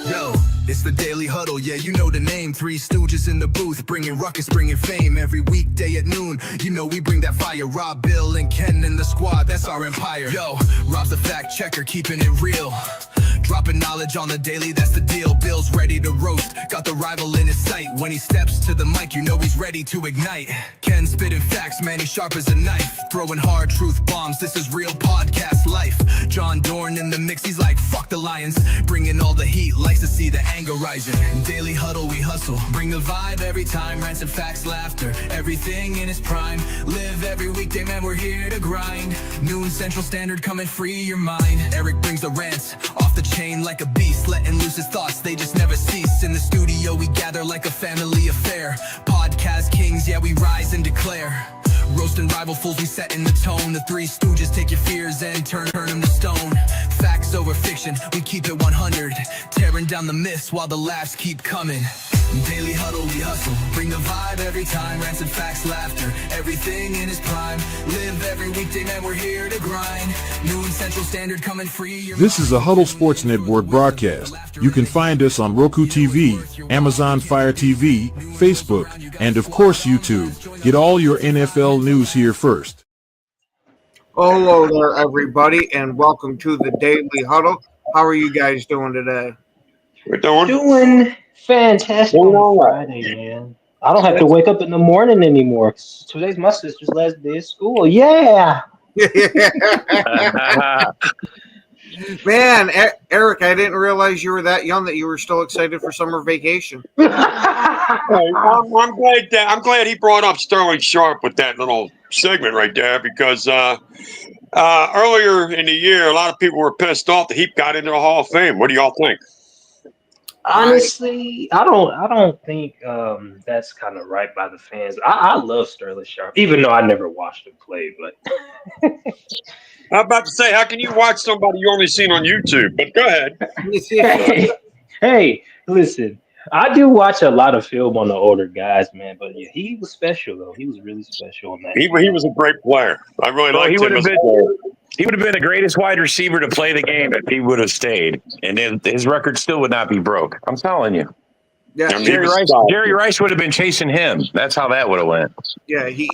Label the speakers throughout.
Speaker 1: Yo, it's the Daily Huddle, yeah, you know the name. Three stooges in the booth, bringing ruckus, bringing fame. Every weekday at noon, you know we bring that fire. Rob, Bill, and Ken in the squad, that's our empire. Yo, Rob's the fact checker, keeping it real. Dropping knowledge on the daily, that's the deal. Bill's ready to roast, got the rival in his sight. When he steps to the mic, you know he's ready to ignite. Ken spitting facts, man, he's sharp as a knife. Throwing hard truth bombs, this is real podcast life. John Dorn in the mix, he's like, fuck the Lions. Bringing all the heat, likes to see the anger rising. Daily Huddle, we hustle, bring the vibe every time. Rants and facts, laughter, everything in its prime. Live every weekday, man, we're here to grind. Noon Central Standard, come and free your mind. Eric brings the rants, off the chain like a beast, letting loose his thoughts, they just never cease. In the studio we gather like a family affair. Podcast kings, yeah, we rise and declare. Roasting rival fools, we setting the tone. The Three Stooges take your fears and turn them to stone. Facts over fiction, we keep it 100. Tearing down the myths while the laughs keep coming. Daily Huddle, we hustle, bring the vibe every time. Rants and facts, laughter, everything in its prime. Live every weekday, man, we're here to grind. Noon Central Standard, come and free your
Speaker 2: This is a Huddle Sports Network broadcast. You can find us on Roku TV, Amazon Fire TV, Facebook, and of course YouTube. Get all your NFL news here first.
Speaker 3: Hello there, everybody, and welcome to the Daily Huddle. How are you guys doing today?
Speaker 4: We're doing
Speaker 5: Fantastic on Friday, man. I don't have to wake up in the morning anymore. Today's my sister's last day of school. Yeah.
Speaker 3: Man, Eric, I didn't realize you were that young that you were still excited for summer vacation.
Speaker 4: I'm glad he brought up Sterling Sharp with that little segment right there because earlier in the year, a lot of people were pissed off that he got into the Hall of Fame. What do y'all think?
Speaker 5: Honestly, I don't think that's kind of right by the fans. I love Sterling Sharp, even though I never watched him play. But
Speaker 4: I'm about to say, how can you watch somebody you only seen on YouTube? But go ahead.
Speaker 5: hey, listen, I do watch a lot of film on the older guys, man. But yeah, he was special though. He was really special on that.
Speaker 4: He was a great player. I really liked him as a player.
Speaker 6: He would have been the greatest wide receiver to play the game if he would have stayed, and then his record still would not be broke. I'm telling you.
Speaker 3: Yeah,
Speaker 6: Jerry Rice would have been chasing him. That's how that would have went.
Speaker 3: Yeah, he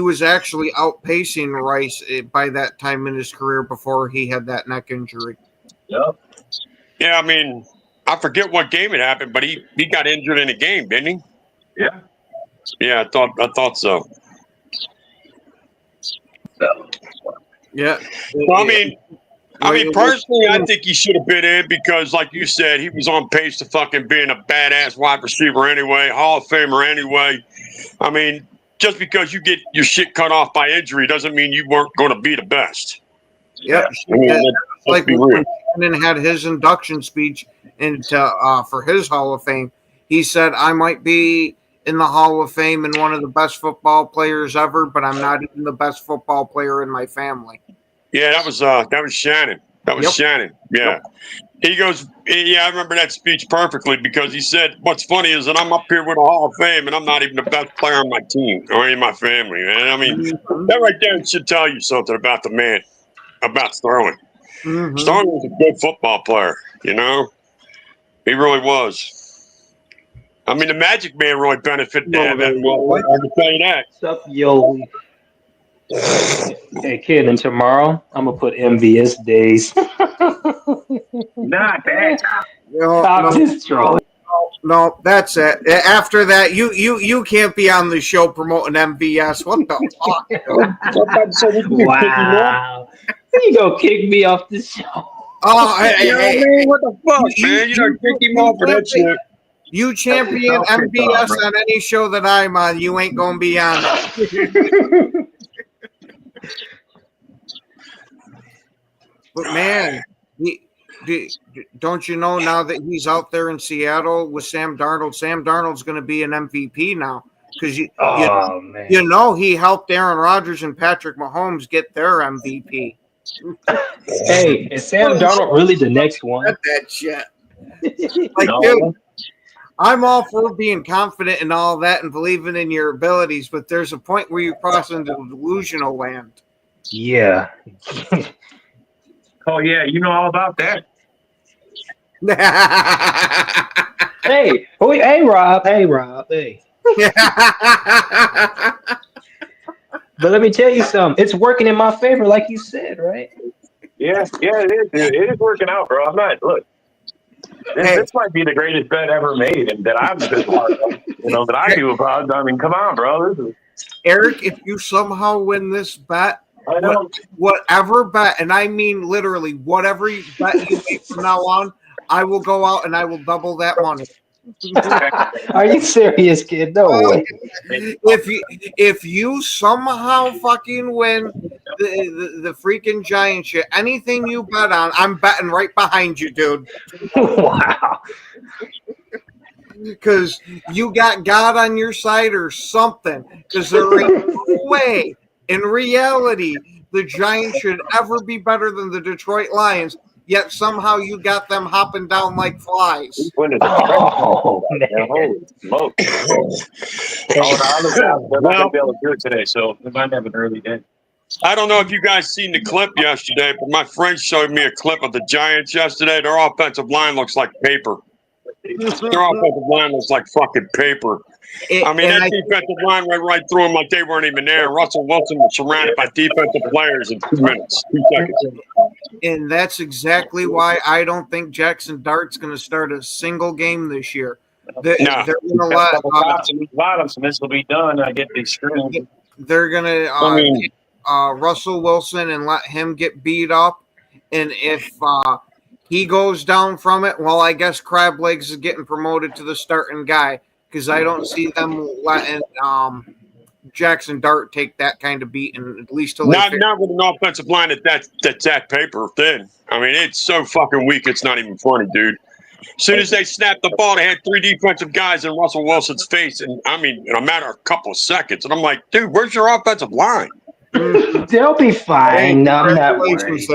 Speaker 3: was actually outpacing Rice by that time in his career before he had that neck injury.
Speaker 5: Yep.
Speaker 4: Yeah, I mean, I forget what game it happened, but he got injured in a game, didn't he?
Speaker 6: Yeah.
Speaker 4: Yeah, I thought so.
Speaker 3: Yeah.
Speaker 4: Well, I mean, personally, I think he should have been in because, like you said, he was on pace to fucking being a badass wide receiver anyway, Hall of Famer anyway. I mean, just because you get your shit cut off by injury doesn't mean you weren't going to be the best.
Speaker 3: Yep.
Speaker 4: I mean,
Speaker 3: Like
Speaker 4: be
Speaker 3: when
Speaker 4: real.
Speaker 3: Shannon had his induction speech for his Hall of Fame, he said, "I might be in the Hall of Fame and one of the best football players ever, but I'm not even the best football player in my family."
Speaker 4: Yeah, that was Shannon. That was Shannon. Yeah.
Speaker 3: Yep.
Speaker 4: He goes, yeah, I remember that speech perfectly because he said, what's funny is that I'm up here with a Hall of Fame and I'm not even the best player on my team or in my family. And I mean, that right there should tell you something about the man, about Sterling.
Speaker 3: Mm-hmm.
Speaker 4: Sterling was a good football player, you know? He really was. I mean, the Magic Man really benefited that. Well, I can tell you that.
Speaker 5: What's up, yo? Hey, kid, and tomorrow I'm gonna put MVS days.
Speaker 6: Not that.
Speaker 5: Stop this trolling.
Speaker 3: No, that's it. After that, you can't be on the show promoting MVS. What the fuck?
Speaker 5: Wow. You gonna kick me off the show?
Speaker 3: Oh, hey,
Speaker 4: what the fuck, man? You don't kick him off for that shit.
Speaker 3: You champion MVS on any show that I'm on, you ain't gonna be on it. But man, don't you know now that he's out there in Seattle with Sam Darnold? Sam Darnold's going to be an MVP now because you know he helped Aaron Rodgers and Patrick Mahomes get their MVP.
Speaker 5: Hey, is Sam Darnold really the next one?
Speaker 3: That shit. Like, dude, I'm all for being confident and all that and believing in your abilities, but there's a point where you cross into delusional land.
Speaker 5: Yeah.
Speaker 6: Oh, yeah, you know all about that.
Speaker 5: Hey, hey, Rob. Hey, Rob. Hey. But let me tell you something. It's working in my favor, like you said, right?
Speaker 6: Yeah, it is. It is working out, bro. I'm not. Look,
Speaker 3: Hey,
Speaker 6: this might be the greatest bet ever made, and that I've been part of. That I knew about. I mean, come on, bro. This is.
Speaker 3: Eric, if you somehow win this bet,
Speaker 6: I know.
Speaker 3: whatever bet, and I mean literally whatever bet you make from now on, I will go out and I will double that money.
Speaker 5: Are you serious, kid? No way.
Speaker 3: If you somehow fucking win the freaking giant shit, anything you bet on, I'm betting right behind you, dude.
Speaker 5: Wow.
Speaker 3: Because you got God on your side or something. Because there ain't no way, in reality, the Giants should ever be better than the Detroit Lions. Yet somehow you got them hopping down like flies.
Speaker 6: When is
Speaker 5: Oh, man.
Speaker 6: Holy smoke! They're not going to be able to do it today, so they might have an early day.
Speaker 4: I don't know if you guys seen the clip yesterday, but my friend showed me a clip of the Giants yesterday. Their offensive line looks like paper. Their offensive line looks like fucking paper. I mean, that defensive line went right through them like they weren't even there. Russell Wilson was surrounded by defensive players in 2 minutes, 2 seconds.
Speaker 3: And that's exactly why I don't think Jackson Dart's going to start a single game this year. They're going to let
Speaker 6: bottoms, and this will be done. I get these screws.
Speaker 3: They're going to Russell Wilson and let him get beat up. And if he goes down from it, well, I guess Crab Legs is getting promoted to the starting guy because I don't see them letting Jackson Dart take that kind of beating, at least till
Speaker 4: not with an offensive line that's that paper thin. I mean, it's so fucking weak, it's not even funny, dude. As soon as they snapped the ball, they had 3 defensive guys in Russell Wilson's face, and I mean, in a matter of a couple of seconds. And I'm like, dude, where's your offensive line?
Speaker 5: They'll be fine. I'm not worried.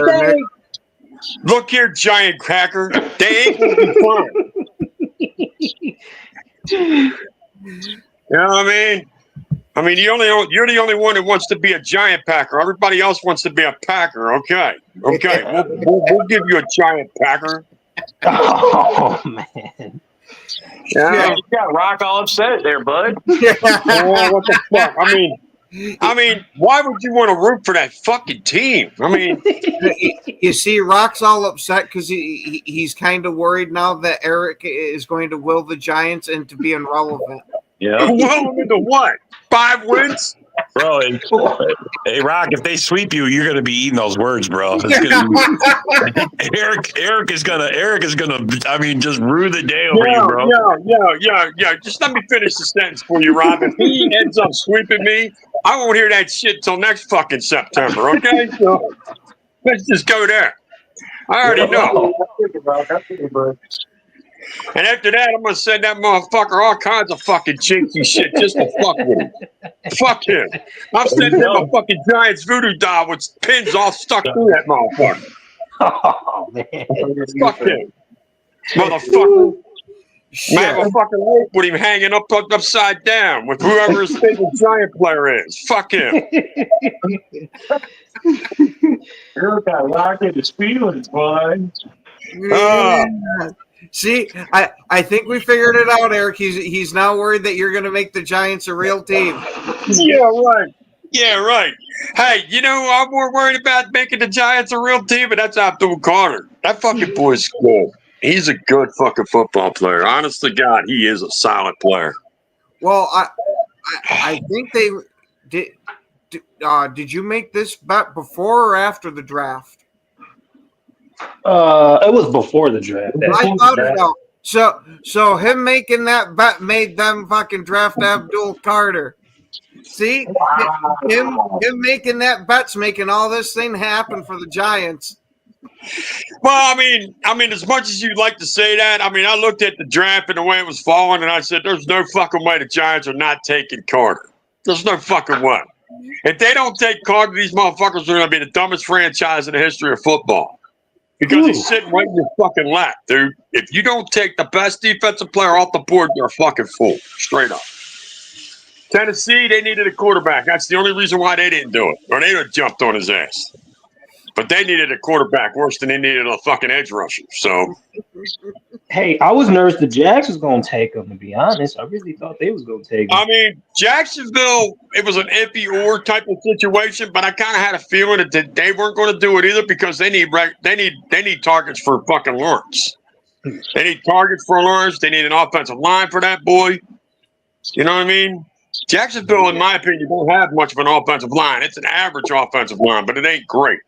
Speaker 4: Look here, giant cracker. They ain't gonna be fine. You know what I mean? I mean, you're the only one who wants to be a giant packer. Everybody else wants to be a packer. Okay. We'll give you a giant packer.
Speaker 5: Oh man.
Speaker 6: Yeah, you got Rock all upset there, bud.
Speaker 4: Oh, what the fuck? I mean, why would you want to root for that fucking team? I mean,
Speaker 3: you see, Rock's all upset because he's kind of worried now that Eric is going to will the Giants into being relevant.
Speaker 6: Yeah.
Speaker 4: Will into what? 5 wins?
Speaker 6: Bro, hey Rock, if they sweep you, you're gonna be eating those words, bro. Eric is gonna I mean, just rue the day over you, bro.
Speaker 4: Yeah. Just let me finish the sentence for you, Rob. If he ends up sweeping me, I won't hear that shit till next fucking September, okay? So let's just go there. I already know. And after that, I'm going to send that motherfucker all kinds of fucking jinky shit just to fuck with him. Fuck him. I'm sending him a fucking Giants voodoo doll with pins all stuck through that motherfucker.
Speaker 5: Oh, man.
Speaker 4: Fuck him. Motherfucker. I have a fucking rope with him hanging upside down with whoever his favorite Giant player is. Fuck him.
Speaker 6: Eric got locked in his feelings, boy.
Speaker 3: See, I think we figured it out, Eric. He's now worried that you're going to make the Giants a real team.
Speaker 4: Yeah, right. Hey, you know who I'm more worried about making the Giants a real team? And that's Abdul Carter. That fucking boy's good. He's a good fucking football player. Honest to God, he is a solid player.
Speaker 3: Well, I think they did. Did you make this bet before or after the draft?
Speaker 5: It was before the draft.
Speaker 3: I thought about so him making that bet made them fucking draft Abdul Carter. See, him making that bet's making all this thing happen for the Giants.
Speaker 4: Well, I mean, as much as you'd like to say that, I mean, I looked at the draft and the way it was falling, and I said, "There's no fucking way the Giants are not taking Carter. There's no fucking way. If they don't take Carter, these motherfuckers are going to be the dumbest franchise in the history of football." Because he's sitting right in your fucking lap, dude. If you don't take the best defensive player off the board, you're a fucking fool. Straight up. Tennessee, they needed a quarterback. That's the only reason why they didn't do it. Or they'd have jumped on his ass. But they needed a quarterback worse than they needed a fucking edge rusher. So,
Speaker 5: Hey, I was nervous the Jags was gonna take him. To be honest, I really thought they was gonna take him.
Speaker 4: I mean, Jacksonville, it was an iffy or type of situation, but I kind of had a feeling that they weren't going to do it either because they need targets for fucking Lawrence. They need targets for Lawrence. They need an offensive line for that boy. You know what I mean? Jacksonville, in my opinion, don't have much of an offensive line. It's an average offensive line, but it ain't great.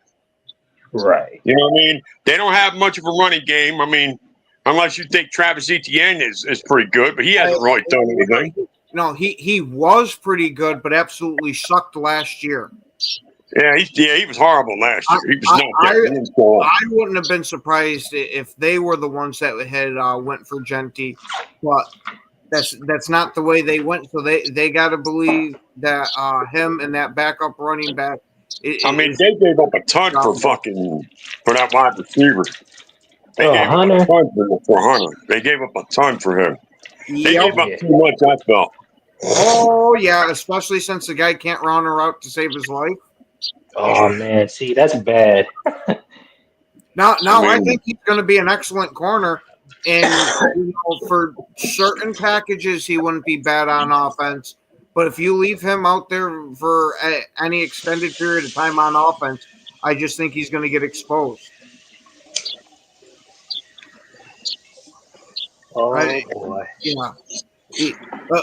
Speaker 5: Right.
Speaker 4: You know what I mean? They don't have much of a running game. I mean, unless you think Travis Etienne is pretty good, but he hasn't really done anything.
Speaker 3: No, he was pretty good, but absolutely sucked last year.
Speaker 4: Yeah, he was horrible last year. He was not.
Speaker 3: I wouldn't have been surprised if they were the ones that had went for Genti, but that's not the way they went. So they got to believe that him and that backup running back.
Speaker 4: They gave up a ton for that wide receiver. They gave up a ton for Hunter. They gave up a ton for him. They gave up too much, I felt.
Speaker 3: Oh yeah, especially since the guy can't run a route to save his life.
Speaker 5: Oh man, see that's bad.
Speaker 3: Now I think he's going to be an excellent corner, and for certain packages he wouldn't be bad on offense. But if you leave him out there for any extended period of time on offense, I just think he's going to get exposed.
Speaker 5: Oh boy!
Speaker 3: Yeah.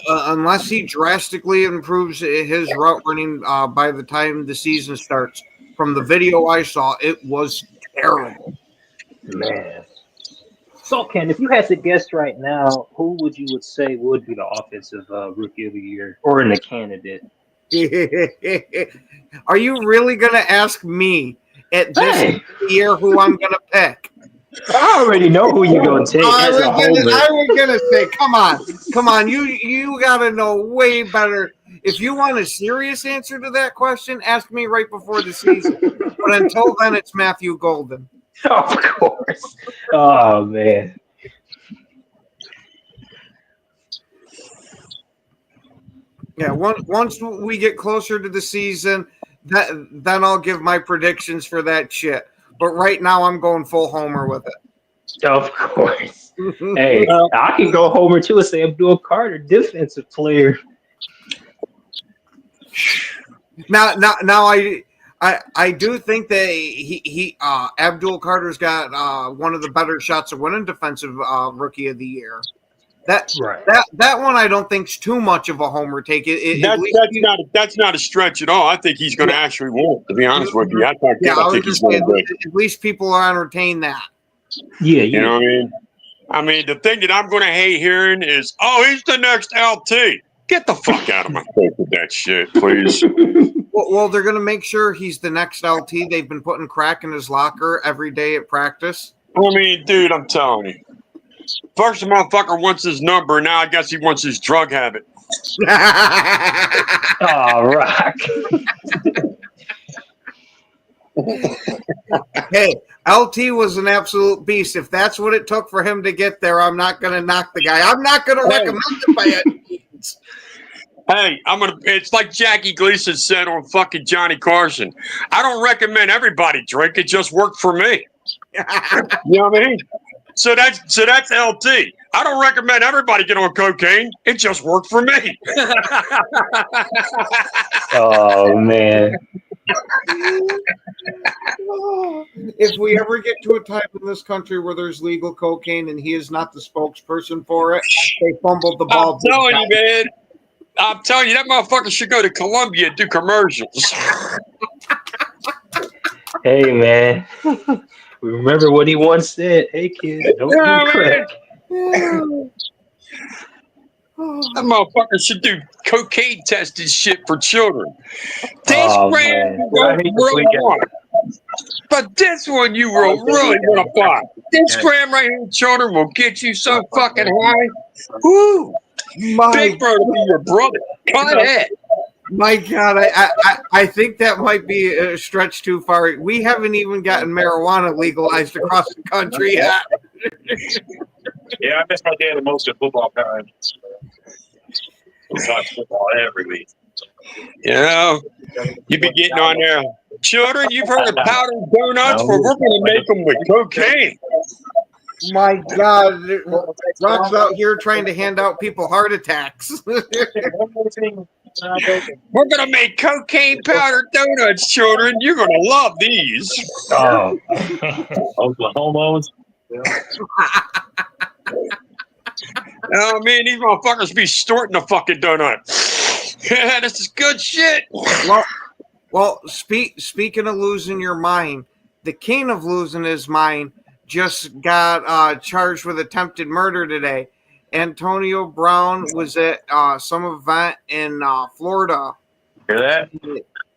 Speaker 3: Unless he drastically improves his route running by the time the season starts. From the video I saw, it was terrible.
Speaker 5: Man. So, Ken, if you had to guess right now, who would say would be the offensive rookie of the year or in the candidate?
Speaker 3: Are you really going to ask me at this year who I'm going to pick?
Speaker 5: I already know who you're going to take.
Speaker 3: I was going to say, come on. You got to know way better. If you want a serious answer to that question, ask me right before the season. But until then, it's Matthew Golden.
Speaker 5: Of course. Oh, man.
Speaker 3: Yeah, once we get closer to the season, then I'll give my predictions for that shit. But right now, I'm going full homer with it.
Speaker 5: Of course. Hey, I can go homer too and say Abdul Carter, defensive player.
Speaker 3: Now, I do think that he Abdul Carter's got one of the better shots of winning defensive rookie of the year. That one I don't think's too much of a homer take.
Speaker 4: That's not a stretch at all. I think he's going to actually win. To be honest with you, I think he's going to win.
Speaker 3: At least people are entertained that.
Speaker 5: Yeah,
Speaker 4: you know what I mean. I mean, the thing that I'm going to hate hearing is, "Oh, he's the next LT." Get the fuck out of my face with that shit, please.
Speaker 3: Well, they're going to make sure he's the next LT. They've been putting crack in his locker every day at practice.
Speaker 4: I mean, dude, I'm telling you. First, the motherfucker wants his number, and now I guess he wants his drug habit.
Speaker 5: Oh, rock.
Speaker 3: Hey, LT was an absolute beast. If that's what it took for him to get there, I'm not going to knock the guy. I'm not going to recommend it by any means.
Speaker 4: Hey, it's like Jackie Gleason said on fucking Johnny Carson. I don't recommend everybody drink. It just worked for me. You know what I mean? So that's LT. I don't recommend everybody get on cocaine. It just worked for me.
Speaker 5: Oh man.
Speaker 3: If we ever get to a time in this country where there's legal cocaine and he is not the spokesperson for it, they fumbled the ball.
Speaker 4: I'm telling you, man. I'm telling you, that motherfucker should go to Colombia and do commercials.
Speaker 5: Hey, man. Remember what he once said. Hey, kids, don't do crack.
Speaker 4: That motherfucker should do cocaine tested shit for children. This brand you don't really want. But this one you will really want to buy. This gram right here, children, will get you so fucking high. Woo! Big bro to be your brother. Cut it.
Speaker 3: My God, I think that might be a stretch too far. We haven't even gotten marijuana legalized across the country yet.
Speaker 6: Yeah, I miss my dad the most at football times. We watch football every week.
Speaker 4: You know, you be getting on there. Children, you've heard of powdered donuts?
Speaker 6: No.
Speaker 4: Well, we're going to make them with cocaine.
Speaker 3: My God, Rock's out here trying to hand out people heart attacks.
Speaker 4: We're going to make cocaine powdered donuts, children. You're going to love these.
Speaker 6: Oh, Oklahomos.
Speaker 4: Oh, man, these motherfuckers be snorting the fucking donut. This is good shit.
Speaker 3: Well, speaking of losing your mind, the king of losing his mind just got charged with attempted murder today. Antonio Brown was at some event in Florida.
Speaker 6: Hear that?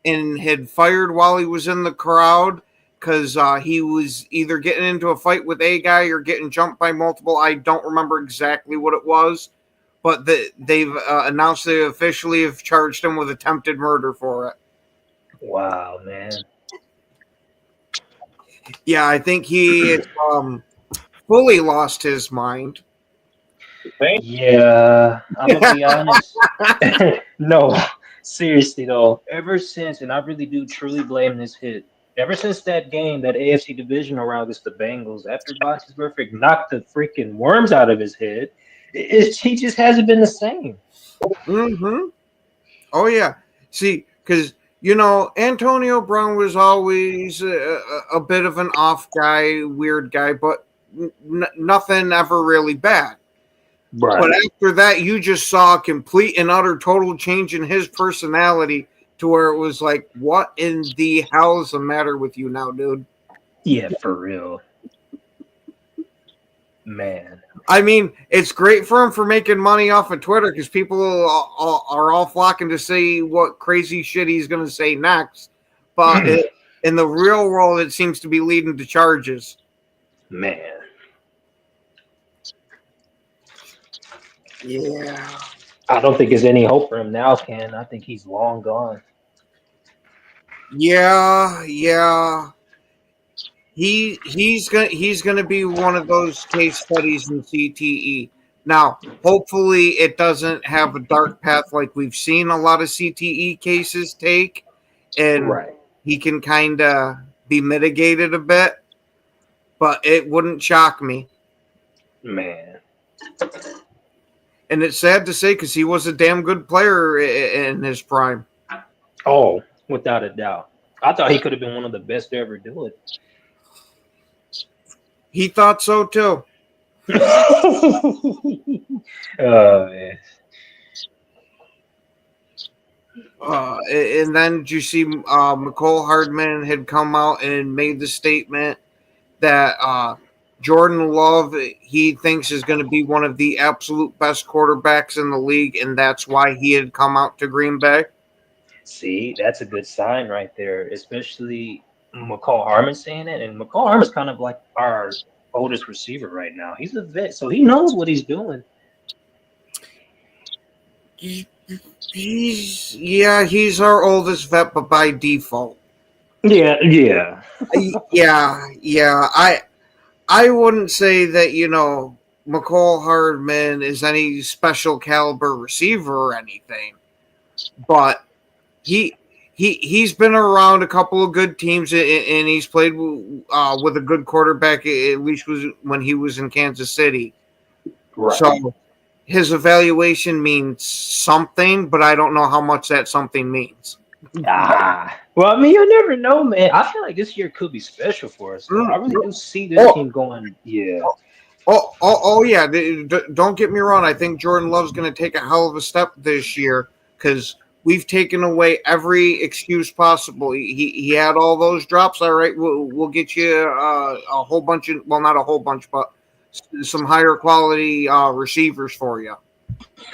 Speaker 3: And had fired while he was in the crowd because he was either getting into a fight with a guy or getting jumped by multiple. I don't remember exactly what it was, but they've announced they officially have charged him with attempted murder for it.
Speaker 5: Wow, man.
Speaker 3: Yeah, I think he fully lost his mind.
Speaker 5: Yeah, I'm gonna be honest. No, seriously though, ever since, and I really do truly blame this hit. Ever since that game, that AFC divisional round against the Bengals, after Roethlisberger knocked the freaking worms out of his head, he just hasn't been the same.
Speaker 3: Mm-hmm. Oh yeah. See, because Antonio Brown was always a bit of an off guy, weird guy, but nothing ever really bad.
Speaker 5: Right.
Speaker 3: But after that, you just saw a complete and utter total change in his personality to where it was like, what in the hell is the matter with you now, dude?
Speaker 5: Yeah, for real. Man.
Speaker 3: I mean, it's great for him for making money off of Twitter because people are all flocking to see what crazy shit he's going to say next. But in the real world, it seems to be leading to charges.
Speaker 5: Man.
Speaker 3: Yeah.
Speaker 5: I don't think there's any hope for him now, Ken. I think he's long gone.
Speaker 3: Yeah. He's gonna be one of those case studies in CTE. Now, hopefully, it doesn't have a dark path like we've seen a lot of CTE cases take, and he can kind of be mitigated a bit. But it wouldn't shock me,
Speaker 5: man.
Speaker 3: And it's sad to say because he was a damn good player in his prime.
Speaker 5: Oh, without a doubt. I thought he could have been one of the best to ever do it.
Speaker 3: He thought so too.
Speaker 5: Oh man.
Speaker 3: And then did you see McCole Hardman had come out and made the statement that Jordan Love he thinks is going to be one of the absolute best quarterbacks in the league, and that's why he had come out to Green Bay.
Speaker 5: See, that's a good sign right there, especially McCall Hardman saying it. And McCall Hardman's kind of like our oldest receiver right now. He's a vet, so he knows what he's doing.
Speaker 3: He's our oldest vet, but by default.
Speaker 5: Yeah.
Speaker 3: I wouldn't say that, McCall Hardman is any special caliber receiver or anything, but he's been around a couple of good teams, and he's played with a good quarterback, at least was when he was in Kansas City.
Speaker 5: Right.
Speaker 3: So his evaluation means something, but I don't know how much that something means.
Speaker 5: Well, I mean, you never know, man. I feel like this year could be special for us. I really do see this team going, yeah.
Speaker 3: Oh, yeah. Don't get me wrong. I think Jordan Love's going to take a hell of a step this year because we've taken away every excuse possible. He had all those drops. All right, we'll get you a whole bunch of, well, not a whole bunch, but some higher quality receivers for you.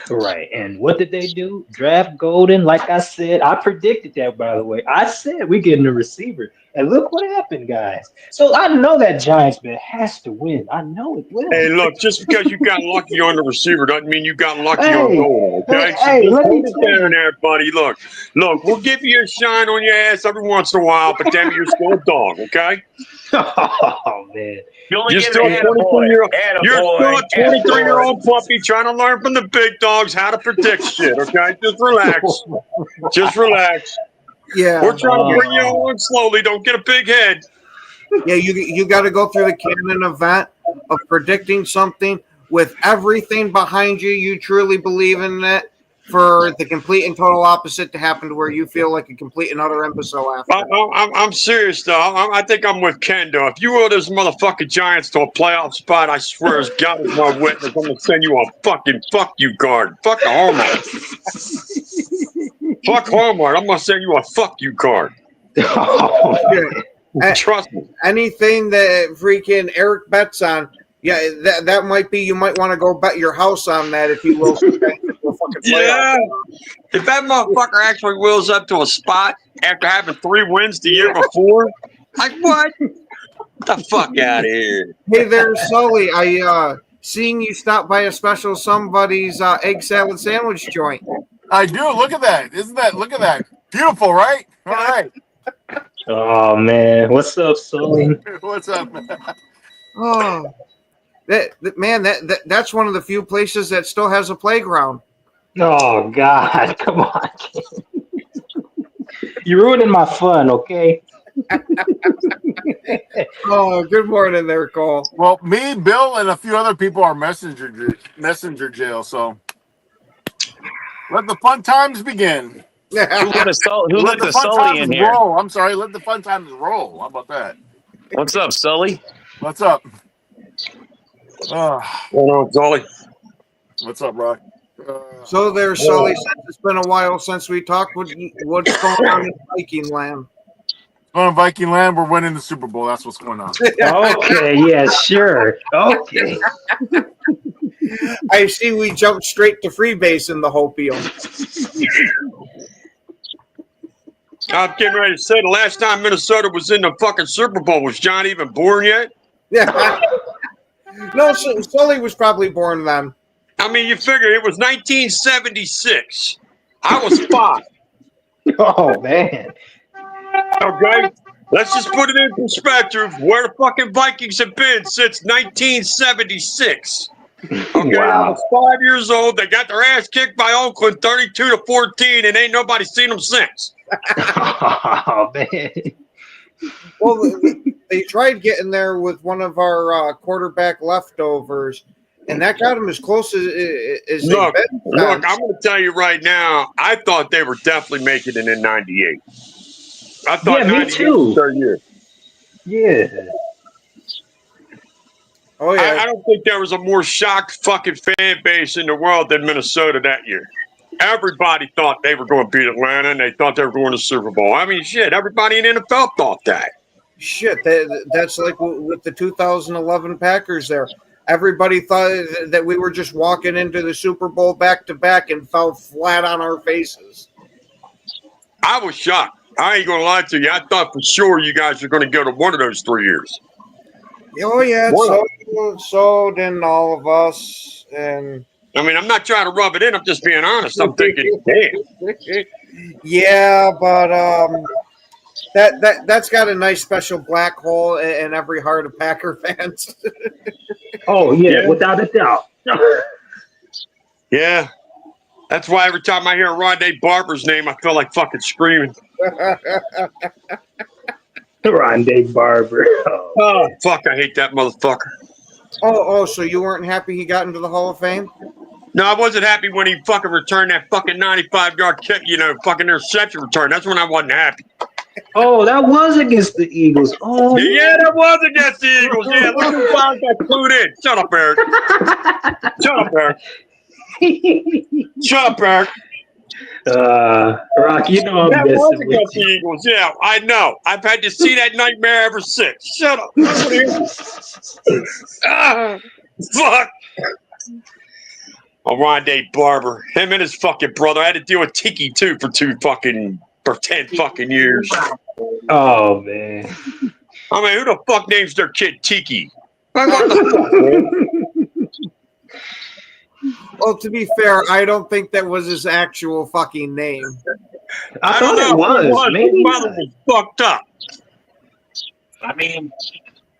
Speaker 5: Right. And what did they do? Draft Golden. Like I said, I predicted that, by the way. I said we're getting a receiver. And look what happened, guys. So I know that Giants bet has to win. I know it will.
Speaker 4: Hey, look, just because you got lucky on the receiver doesn't mean you got lucky on goal, okay?
Speaker 5: Hey,
Speaker 4: so
Speaker 5: let me
Speaker 4: hold it down there, buddy. Look, we'll give you a shine on your ass every once in a while, but damn it, you're still a dog, okay?
Speaker 5: Oh, man.
Speaker 4: You're still a 23-year-old puppy trying to learn from the big dogs how to predict shit, okay? Just relax.
Speaker 3: Yeah.
Speaker 4: We're trying to bring you on slowly. Don't get a big head.
Speaker 3: Yeah, you got to go through the canon event of predicting something with everything behind you. You truly believe in it for the complete and total opposite to happen to where you feel like a complete and utter imbecile after.
Speaker 4: I'm serious, though. I think I'm with Ken, though. If you owe those motherfucking Giants to a playoff spot, I swear as God is my witness, I'm going to send you a fucking fuck you card. Fuck the Hallmark. Fuck Hallmark. I'm going to send you a fuck you card. Trust me.
Speaker 3: Anything that freaking Eric bets on, yeah, that might be. You might want to go bet your house on that if you will.
Speaker 4: Yeah. If that motherfucker actually wheels up to a spot after having 3 wins the year before, like what? Get the fuck out of here.
Speaker 3: Hey there, Sully. I seeing you stop by a special somebody's egg salad sandwich joint.
Speaker 7: I do. Look at that. Look at that. Beautiful, right? All right.
Speaker 5: Oh man, what's up, Sully?
Speaker 7: What's up, man?
Speaker 3: Oh, that's one of the few places that still has a playground.
Speaker 5: Oh God, come on. You're ruining my fun, okay?
Speaker 3: Oh, good morning there, Cole.
Speaker 7: Well, me, Bill, and a few other people are messenger jail. So let the fun times begin.
Speaker 6: Who let the
Speaker 7: fun
Speaker 6: Sully in
Speaker 7: times
Speaker 6: here?
Speaker 7: roll. I'm sorry. Let the fun times roll. How about that?
Speaker 6: What's up, Sully?
Speaker 7: What's up?
Speaker 4: What's going on, Sully?
Speaker 7: What's up, Rock?
Speaker 3: So there, Sully. Since it's been a while since we talked. What's going on in Viking land?
Speaker 7: On Viking land, we're winning the Super Bowl. That's what's going on.
Speaker 5: Okay, yeah, sure. Okay.
Speaker 3: I see we jumped straight to freebase in the Hopium.
Speaker 4: I'm getting ready to say the last time Minnesota was in the fucking Super Bowl, was John even born yet?
Speaker 3: Yeah. No, Sully was probably born then.
Speaker 4: I mean, you figure it was 1976. I was 5.
Speaker 5: Oh man.
Speaker 4: Okay? Let's just put it in perspective where the fucking Vikings have been since 1976. Okay,
Speaker 5: Wow.
Speaker 4: I was 5 years old. They got their ass kicked by Oakland 32-14, and ain't nobody seen them since.
Speaker 5: Oh man.
Speaker 3: Well, they tried getting there with one of our quarterback leftovers, and that got them as close as
Speaker 4: Look,
Speaker 3: they've been.
Speaker 4: I'm going to tell you right now, I thought they were definitely making it in 98. I thought
Speaker 5: Yeah, me
Speaker 4: 98
Speaker 5: too.
Speaker 4: was their year.
Speaker 5: Yeah.
Speaker 3: Oh yeah.
Speaker 4: I don't think there was a more shocked fucking fan base in the world than Minnesota that year. Everybody thought they were going to beat Atlanta, and they thought they were going to the Super Bowl. I mean, shit, everybody in the NFL thought that.
Speaker 3: Shit, that's like with the 2011 Packers there. Everybody thought that we were just walking into the Super Bowl back-to-back and fell flat on our faces.
Speaker 4: I was shocked. I ain't going to lie to you. I thought for sure you guys were going to go to one of those 3 years.
Speaker 3: Oh, yeah, so didn't all of us. And
Speaker 4: I mean, I'm not trying to rub it in. I'm just being honest. I'm thinking, damn.
Speaker 3: Yeah, but that's got a nice special black hole in every heart of Packer fans.
Speaker 5: Oh yeah, without a doubt.
Speaker 4: Yeah. That's why every time I hear Rondé Barber's name, I feel like fucking screaming.
Speaker 5: Rondé Barber.
Speaker 4: Oh, fuck, I hate that motherfucker.
Speaker 3: Oh, so you weren't happy he got into the Hall of Fame?
Speaker 4: No, I wasn't happy when he fucking returned that fucking 95-yard kick, fucking interception return. That's when I wasn't happy.
Speaker 5: Oh, that was against the Eagles. Oh,
Speaker 4: yeah, that was against the Eagles. Yeah, look who finally got clued in. Shut up, Eric. Shut up, Eric. Shut up, Eric.
Speaker 5: Rock, you know I'm
Speaker 4: that
Speaker 5: messing
Speaker 4: was
Speaker 5: with
Speaker 4: against the
Speaker 5: you.
Speaker 4: Eagles. Yeah, I know. I've had to see that nightmare ever since. Shut up. Fuck. Rondé Barber. Him and his fucking brother. I had to deal with Tiki, too, for 10 fucking years.
Speaker 5: Oh, man.
Speaker 4: I mean, who the fuck names their kid Tiki? What the fuck, man?
Speaker 3: Well, to be fair, I don't think that was his actual fucking name.
Speaker 4: I don't know.
Speaker 5: It was. Maybe
Speaker 4: his mother was fucked up.
Speaker 6: I mean,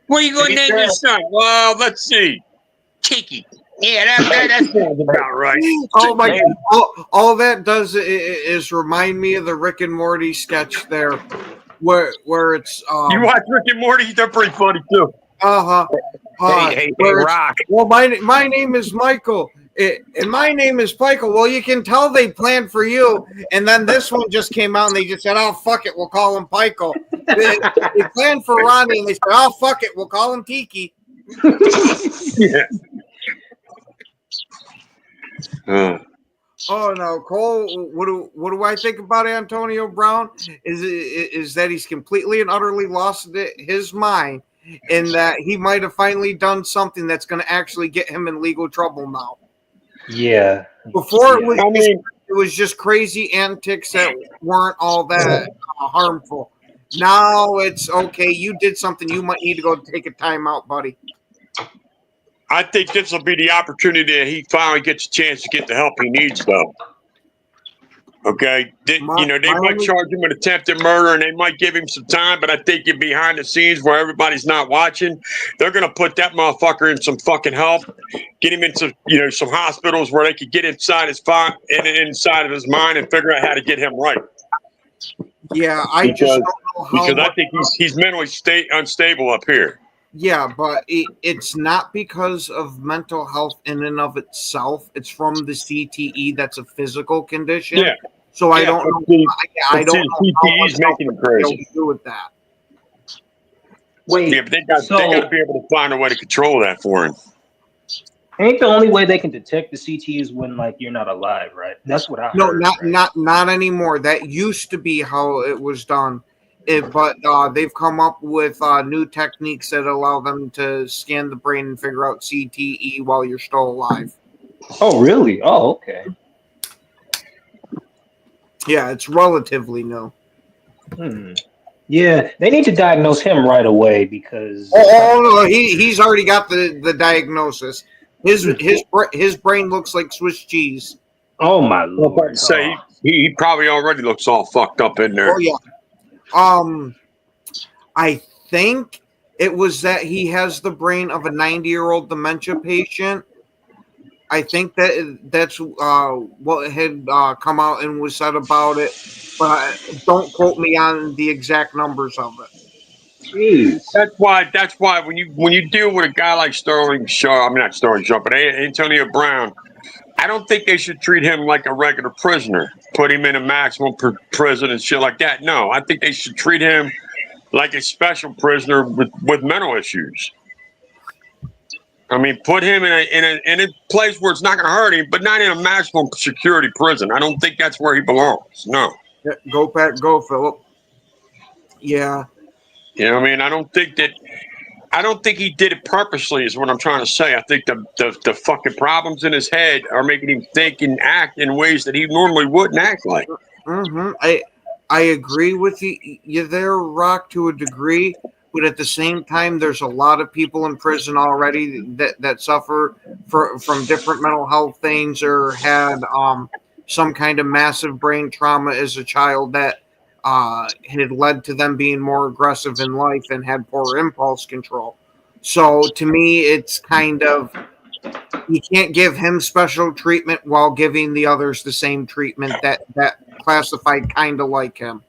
Speaker 4: What are you going to name your son? Well, let's see. Tiki. Yeah, that sounds about right.
Speaker 3: Oh my God! All that does is remind me of the Rick and Morty sketch there, where it's
Speaker 4: You watch Rick and Morty? They're pretty funny too.
Speaker 6: Hey,
Speaker 3: where it's,
Speaker 6: Rock.
Speaker 3: well, my name is Michael, and my name is Michael. Well, you can tell they planned for you, and then this one just came out, and they just said, "Oh fuck it, we'll call him Michael." They planned for Ronnie, and they said, "Oh fuck it, we'll call him Tiki."
Speaker 4: Yeah.
Speaker 3: Oh no, Cole. What do I think about Antonio Brown? Is that he's completely and utterly lost his mind, and that he might have finally done something that's going to actually get him in legal trouble now.
Speaker 5: Yeah.
Speaker 3: Before it was just crazy antics that weren't all that harmful. Now it's okay. You did something. You might need to go take a timeout, buddy.
Speaker 4: I think this will be the opportunity that he finally gets a chance to get the help he needs, though. Okay, they might charge him with attempted murder, and they might give him some time. But I think behind the scenes, where everybody's not watching, they're gonna put that motherfucker in some fucking help, get him into some hospitals where they could get inside his inside of his mind and figure out how to get him right.
Speaker 3: Yeah, just don't know how.
Speaker 4: Because I think he's mentally unstable up here.
Speaker 3: Yeah, but it's not because of mental health in and of itself. It's from the CTE. That's a physical condition. Yeah. So I don't know. I don't know how much
Speaker 4: making him crazy
Speaker 3: to do with that.
Speaker 5: Wait.
Speaker 4: Yeah, but they got to be able to find a way to control that for him.
Speaker 5: Ain't the only way they can detect the CT is when you're not alive, right? That's what I heard.
Speaker 3: No, not anymore. That used to be how it was done. But they've come up with new techniques that allow them to scan the brain and figure out CTE while you're still alive.
Speaker 5: Oh, really? Oh, okay.
Speaker 3: Yeah, it's relatively new.
Speaker 5: Yeah, they need to diagnose him right away because.
Speaker 3: Oh no, he's already got the diagnosis. His brain looks like Swiss cheese.
Speaker 5: Oh my Lord!
Speaker 4: Say he probably already looks all fucked up in there.
Speaker 3: Oh yeah. I think it was that he has the brain of a 90-year-old dementia patient. I think that's what had come out and was said about it, but don't quote me on the exact numbers of it.
Speaker 5: Jeez.
Speaker 4: That's why when you deal with a guy like Antonio Brown, I don't think they should treat him like a regular prisoner, put him in a maximum prison and shit like that. No, I think they should treat him like a special prisoner with mental issues. I mean, put him in a place where it's not going to hurt him, but not in a maximum security prison. I don't think that's where he belongs. No.
Speaker 3: Yeah, go Pat, go Philip. Yeah.
Speaker 4: I mean, I don't think he did it purposely, is what I'm trying to say. I think the fucking problems in his head are making him think and act in ways that he normally wouldn't act like.
Speaker 3: Mm-hmm. I agree with you there, Rock, to a degree, but at the same time, there's a lot of people in prison already that suffer from different mental health things or had some kind of massive brain trauma as a child that had led to them being more aggressive in life and had poor impulse control. So to me, it's kind of, you can't give him special treatment while giving the others the same treatment that classified kind of like him.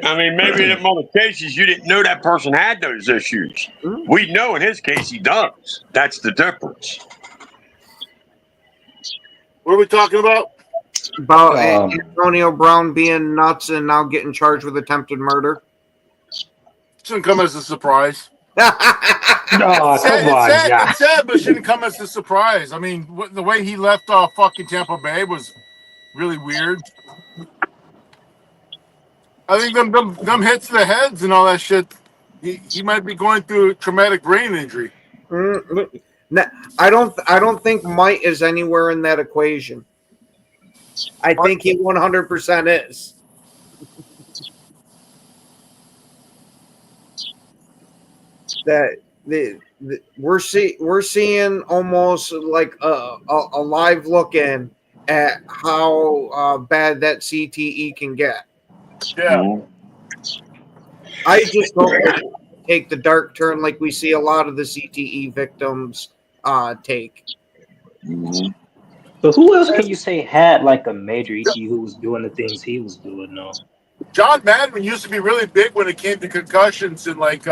Speaker 4: I mean, maybe in other cases you didn't know that person had those issues. We know in his case he does. That's the difference.
Speaker 7: What are we talking about?
Speaker 3: About Antonio Brown being nuts and now getting charged with attempted murder.
Speaker 7: Shouldn't come as a surprise.
Speaker 5: No, come on,
Speaker 7: It's sad, but shouldn't come as a surprise. I mean, the way he left fucking Tampa Bay was really weird. I think them hits to the heads and all that shit, he might be going through a traumatic brain injury.
Speaker 3: I don't think might is anywhere in that equation. I think he 100% is. That we're seeing almost like a live look in at how bad that CTE can get.
Speaker 7: Yeah.
Speaker 3: I just hope they take the dark turn like we see a lot of the CTE victims take.
Speaker 5: But who else can you say had like a major ET who was doing the things he was doing though?
Speaker 7: John Madden used to be really big when it came to concussions and like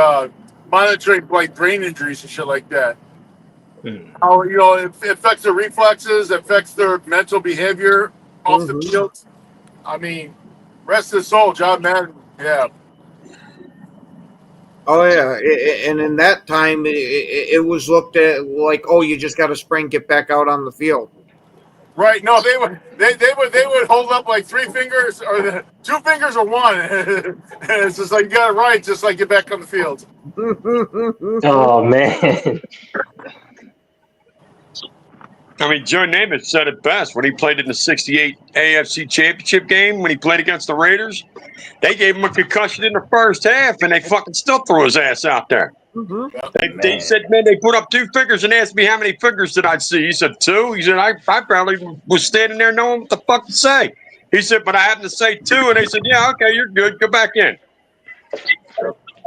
Speaker 7: monitoring like brain injuries and shit like that. How it affects their reflexes, affects their mental behavior off the field. I mean, rest his soul, John Madden. Yeah.
Speaker 3: Oh yeah, and in that time, it was looked at like, oh, you just got to sprain, get back out on the field.
Speaker 7: Right. No, they would hold up like 3 fingers or 2 fingers or one. And it's just like you got it right, just like get back on the field.
Speaker 5: Oh man.
Speaker 4: I mean, Joe Namath said it best when he played in the '68 AFC Championship game when he played against the Raiders. They gave him a concussion in the first half, and they fucking still threw his ass out there. They said, man, they put up 2 fingers and asked me how many fingers did I see. He said 2. He said, I probably was standing there knowing what the fuck to say. He said, but I happened to say 2, and they said, yeah, okay, you're good. Go back in.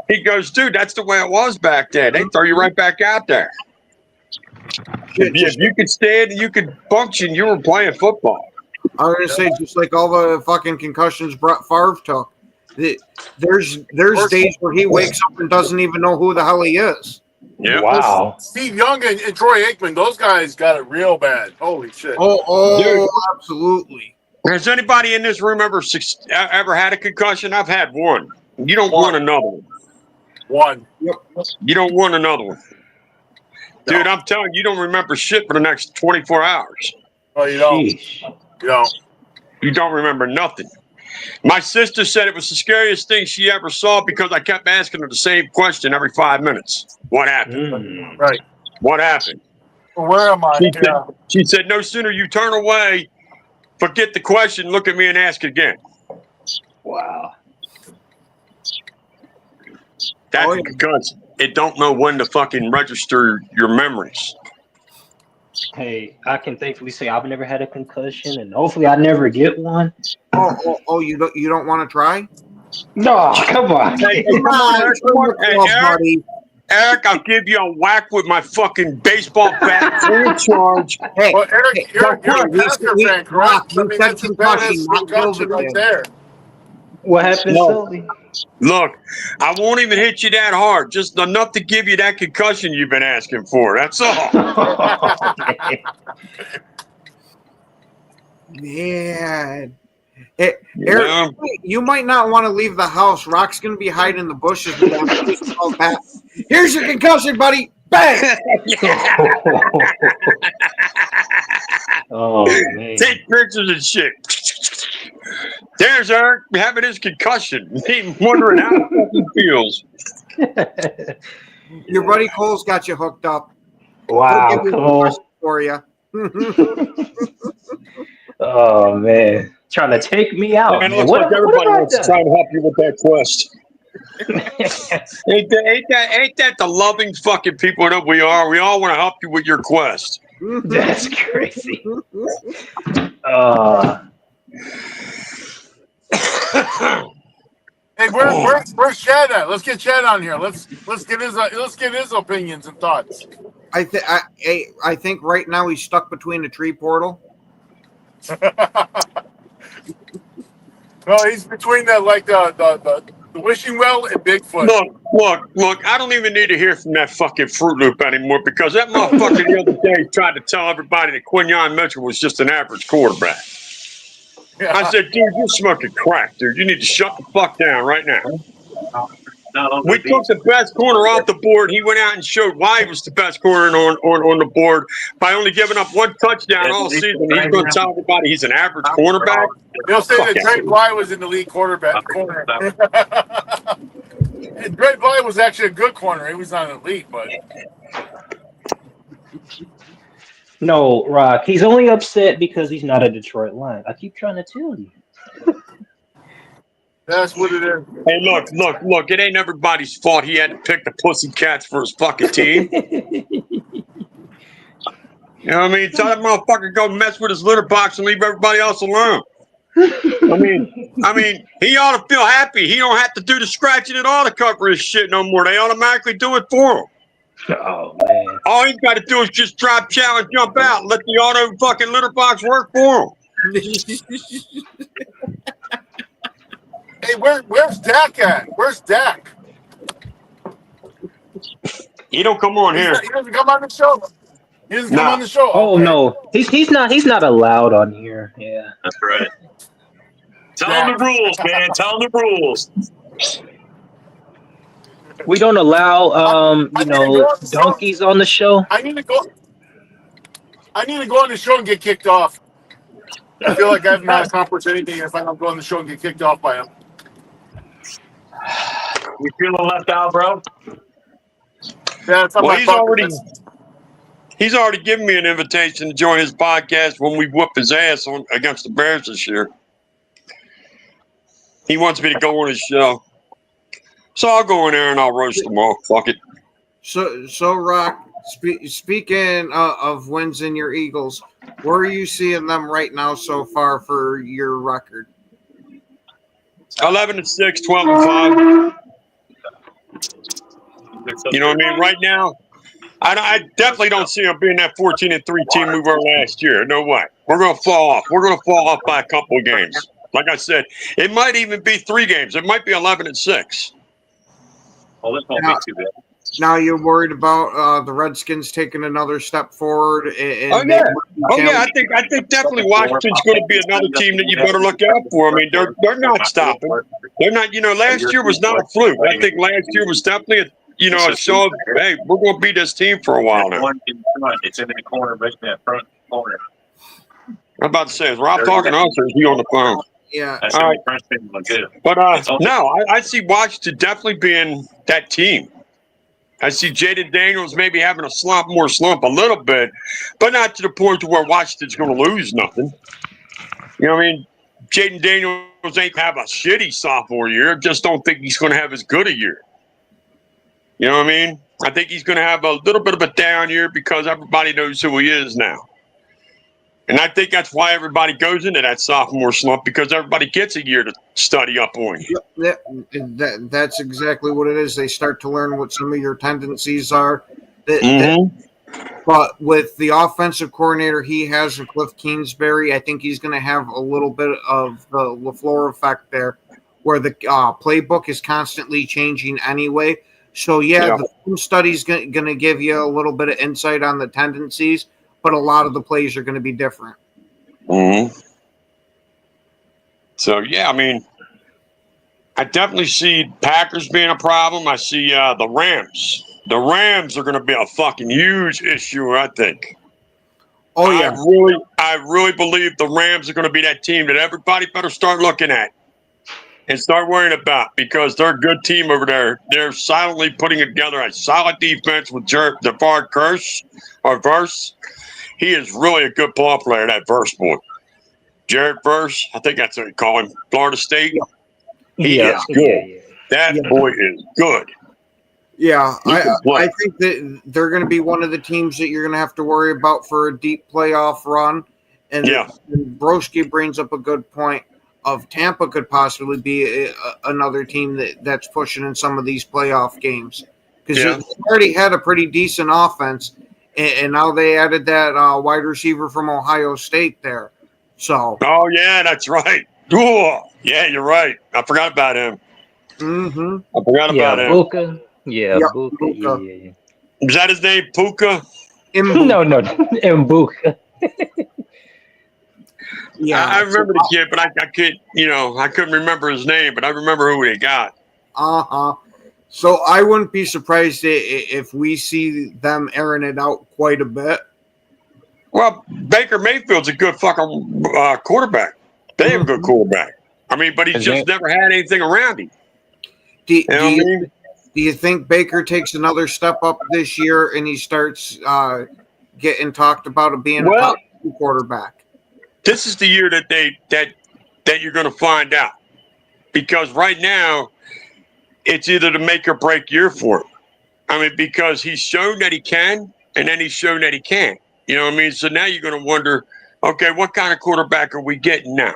Speaker 4: He goes, dude, that's the way it was back then. They throw you right back out there. If you could stand and you could function, you were playing football.
Speaker 3: I was gonna say, just like all the fucking concussions Brett Favre took. There's days where he wakes up and doesn't even know who the hell he is.
Speaker 4: Yeah.
Speaker 5: Wow.
Speaker 7: Steve Young and Troy Aikman, those guys got it real bad. Holy shit.
Speaker 3: Oh,
Speaker 4: Dude.
Speaker 3: absolutely.
Speaker 4: Has anybody in this room ever had a concussion? I've had one. You don't want another one.
Speaker 7: One.
Speaker 4: You don't want another one. Dude, I'm telling you, you don't remember shit for the next 24 hours.
Speaker 7: Oh, you don't.
Speaker 5: Sheesh.
Speaker 7: You don't.
Speaker 4: You don't remember nothing. My sister said it was the scariest thing she ever saw because I kept asking her the same question every 5 minutes. What happened?
Speaker 7: Right.
Speaker 4: What happened?
Speaker 7: Well, where am I?
Speaker 4: She said, no sooner you turn away, forget the question, look at me and ask again.
Speaker 5: Wow.
Speaker 4: That's because it don't know when to fucking register your memories.
Speaker 5: Hey, I can thankfully say I've never had a concussion, and hopefully I never get one.
Speaker 3: Oh, you don't want to try?
Speaker 5: No, come on.
Speaker 4: Hey,
Speaker 3: Come on,
Speaker 4: Eric, Eric, I'll give you a whack with my fucking baseball bat free of charge.
Speaker 3: Hey,
Speaker 7: Well, Eric, you're a Packer fan, correct?
Speaker 3: You said concussion, not
Speaker 7: concussion
Speaker 3: COVID.
Speaker 7: right there.
Speaker 5: What happened, Sully?
Speaker 4: Look, I won't even hit you that hard, just enough to give you that concussion you've been asking for. That's all.
Speaker 3: Man. Eric, you might not want to leave the house. Rock's going to be hiding in the bushes. With that baseball bat. Here's your concussion, buddy. Bang!
Speaker 5: Oh, man.
Speaker 4: Take pictures and shit. There's Eric having his concussion. He's wondering how he feels.
Speaker 3: Your buddy Cole's got you hooked up.
Speaker 5: Wow,
Speaker 3: He'll give you
Speaker 5: Cole.
Speaker 3: a for you.
Speaker 5: Oh, man. Trying to take me out.
Speaker 4: And it
Speaker 5: Man.
Speaker 4: looks like everybody wants to
Speaker 5: done?
Speaker 4: try to help you with that quest. ain't that the loving fucking people that we are? We all want to help you with your quest.
Speaker 5: That's crazy.
Speaker 7: Hey, where's Chad at? Let's get Chad on here. Let's get his opinions and thoughts.
Speaker 3: I think right now he's stuck between a tree portal.
Speaker 7: Well, he's between the wishing well and Bigfoot.
Speaker 4: Look, I don't even need to hear from that fucking Fruit Loop anymore because that motherfucker the other day tried to tell everybody that Quinyon Mitchell was just an average quarterback.
Speaker 7: Yeah.
Speaker 4: I said, dude, you're smoking crack, dude. You need to shut the fuck down right now. We took the best corner off the board. He went out and showed why he was the best corner on the board by only giving up 1 touchdown all season. He's going to tell everybody he's an average cornerback.
Speaker 7: They'll say that Trey Bly was in the league quarterback corner. And Trey Bly was actually a good corner. He was not an elite, but
Speaker 5: No, Rock. He's only upset because he's not a Detroit Lion. I keep trying to tell you.
Speaker 7: that's what it is.
Speaker 4: Hey, look. It ain't everybody's fault he had to pick the Pussycats for his fucking team. You know what I mean? Tell that motherfucker to go mess with his litter box and leave everybody else alone. I mean, he ought to feel happy. He don't have to do the scratching at all to cover his shit no more. They automatically do it for him.
Speaker 5: Oh man.
Speaker 4: All he's got to do is just drop chow and jump out and let the auto fucking litter box work for him.
Speaker 7: Hey, where's Dak at? Where's Dak?
Speaker 4: He don't come on here.
Speaker 7: He doesn't come on the show. He doesn't come on the show.
Speaker 5: Oh
Speaker 7: Okay.
Speaker 5: no, he's not allowed on here. Yeah,
Speaker 6: That's right. Tell him the rules, man. Tell him the rules.
Speaker 5: we don't allow donkeys on the show.
Speaker 7: I need to go on the show and get kicked off. I feel like I've not accomplished anything if I don't go on the show and get kicked off by him.
Speaker 6: You feeling left out, bro?
Speaker 7: Yeah, it's on
Speaker 4: Well,
Speaker 7: my bucket list.
Speaker 4: he's already given me an invitation to join his podcast when we whoop his ass against the Bears this year. He wants me to go on his show. So I'll go in there and I'll roast them all. Fuck it.
Speaker 3: So Rock, speaking of wins in your Eagles, where are you seeing them right now so far for your record?
Speaker 4: 11-6, 12-5. You know what I mean? Right now, I definitely don't see them being that 14-3 team we were last year. No way. We're going to fall off. We're going to fall off by a couple of games. Like I said, it might even be 3 games. It might be 11-6.
Speaker 6: Oh, this won't be too bad.
Speaker 3: Now you're worried about the Redskins taking another step forward. And
Speaker 4: I think definitely Washington's going to be another team that you better look out for. I mean, they're not stopping. They're not. You know, last year was not a fluke. I think last year was definitely a show of, hey, we're going to beat this team for a while now.
Speaker 6: One in front. It's in the corner, right in that front corner.
Speaker 4: I'm about to say, is Rob talking to us or is he on the phone?
Speaker 3: Yeah.
Speaker 6: That's
Speaker 4: All right.
Speaker 6: the first thing one too.
Speaker 4: But no, I see Washington definitely being that team. I see Jaden Daniels maybe having a slump a little bit, but not to the point to where Washington's going to lose nothing. You know what I mean? Jaden Daniels ain't have a shitty sophomore year. Just don't think he's going to have as good a year. You know what I mean? I think he's going to have a little bit of a down year because everybody knows who he is now. And I think that's why everybody goes into that sophomore slump, because everybody gets a year to study up on you.
Speaker 3: That's exactly what it is. They start to learn what some of your tendencies are. But with the offensive coordinator he has in Cliff Kingsbury, I think he's going to have a little bit of the LaFleur effect there, where the playbook is constantly changing anyway. So, the film study is going to give you a little bit of insight on the tendencies, but a lot of the plays are going to be different.
Speaker 4: So, I mean, I definitely see Packers being a problem. I see the Rams. The Rams are going to be a fucking huge issue, I think.
Speaker 3: Oh, yeah.
Speaker 4: I really believe the Rams are going to be that team that everybody better start looking at and start worrying about, because they're a good team over there. They're silently putting together a solid defense with Verse. He is really a good ball player, that Verse boy. Jared Verse, I think that's what you call him, Florida State. He is good. That boy is good.
Speaker 3: Yeah, I think that they're going to be one of the teams that you're going to have to worry about for a deep playoff run. And Broski brings up a good point of Tampa could possibly be another team that's pushing in some of these playoff games, because they already had a pretty decent offense, and now they added that wide receiver from Ohio State there. So.
Speaker 4: Oh yeah, that's right. Cool. Yeah, you're right. I forgot about him. I forgot about him.
Speaker 5: Puka. Puka. Yeah.
Speaker 4: Is that his name, Puka?
Speaker 5: No, Mbuka.
Speaker 4: I remember the kid, but I couldn't remember his name, but I remember who he got.
Speaker 3: So I wouldn't be surprised if we see them airing it out quite a bit.
Speaker 4: Well, Baker Mayfield's a good fucking quarterback. They have a good quarterback. I mean, but he's just never had anything around him.
Speaker 3: Do you think Baker takes another step up this year and he starts getting talked about being a top quarterback?
Speaker 4: This is the year that you're going to find out, because right now it's either the make or break year for him. I mean, because he's shown that he can, and then he's shown that he can't. You know what I mean? So now you're going to wonder, okay, what kind of quarterback are we getting now?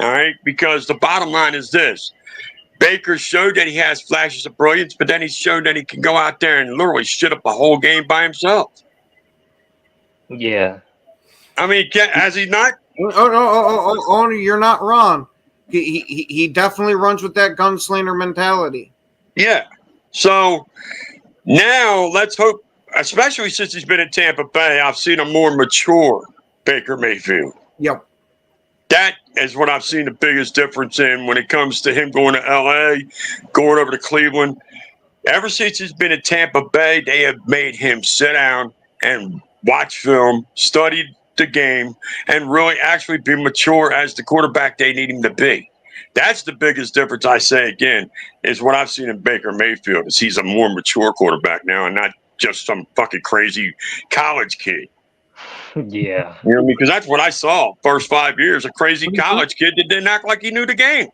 Speaker 4: All right, because the bottom line is this. Baker showed that he has flashes of brilliance, but then he showed that he can go out there and literally shit up a whole game by himself.
Speaker 5: Yeah.
Speaker 4: I mean, has he not?
Speaker 3: Oh, you're not wrong. He definitely runs with that gunslinger mentality.
Speaker 4: Yeah. So now let's hope, especially since he's been in Tampa Bay, I've seen a more mature Baker Mayfield.
Speaker 3: Yep.
Speaker 4: That is what I've seen the biggest difference in when it comes to him going to L.A., going over to Cleveland. Ever since he's been in Tampa Bay, they have made him sit down and watch film, study the game, and really actually be mature as the quarterback they need him to be. That's the biggest difference, I say again, is what I've seen in Baker Mayfield, is he's a more mature quarterback now and not just some fucking crazy college kid.
Speaker 5: Yeah.
Speaker 4: You know, because that's what I saw first 5 years, a crazy college kid that didn't act like he knew the game.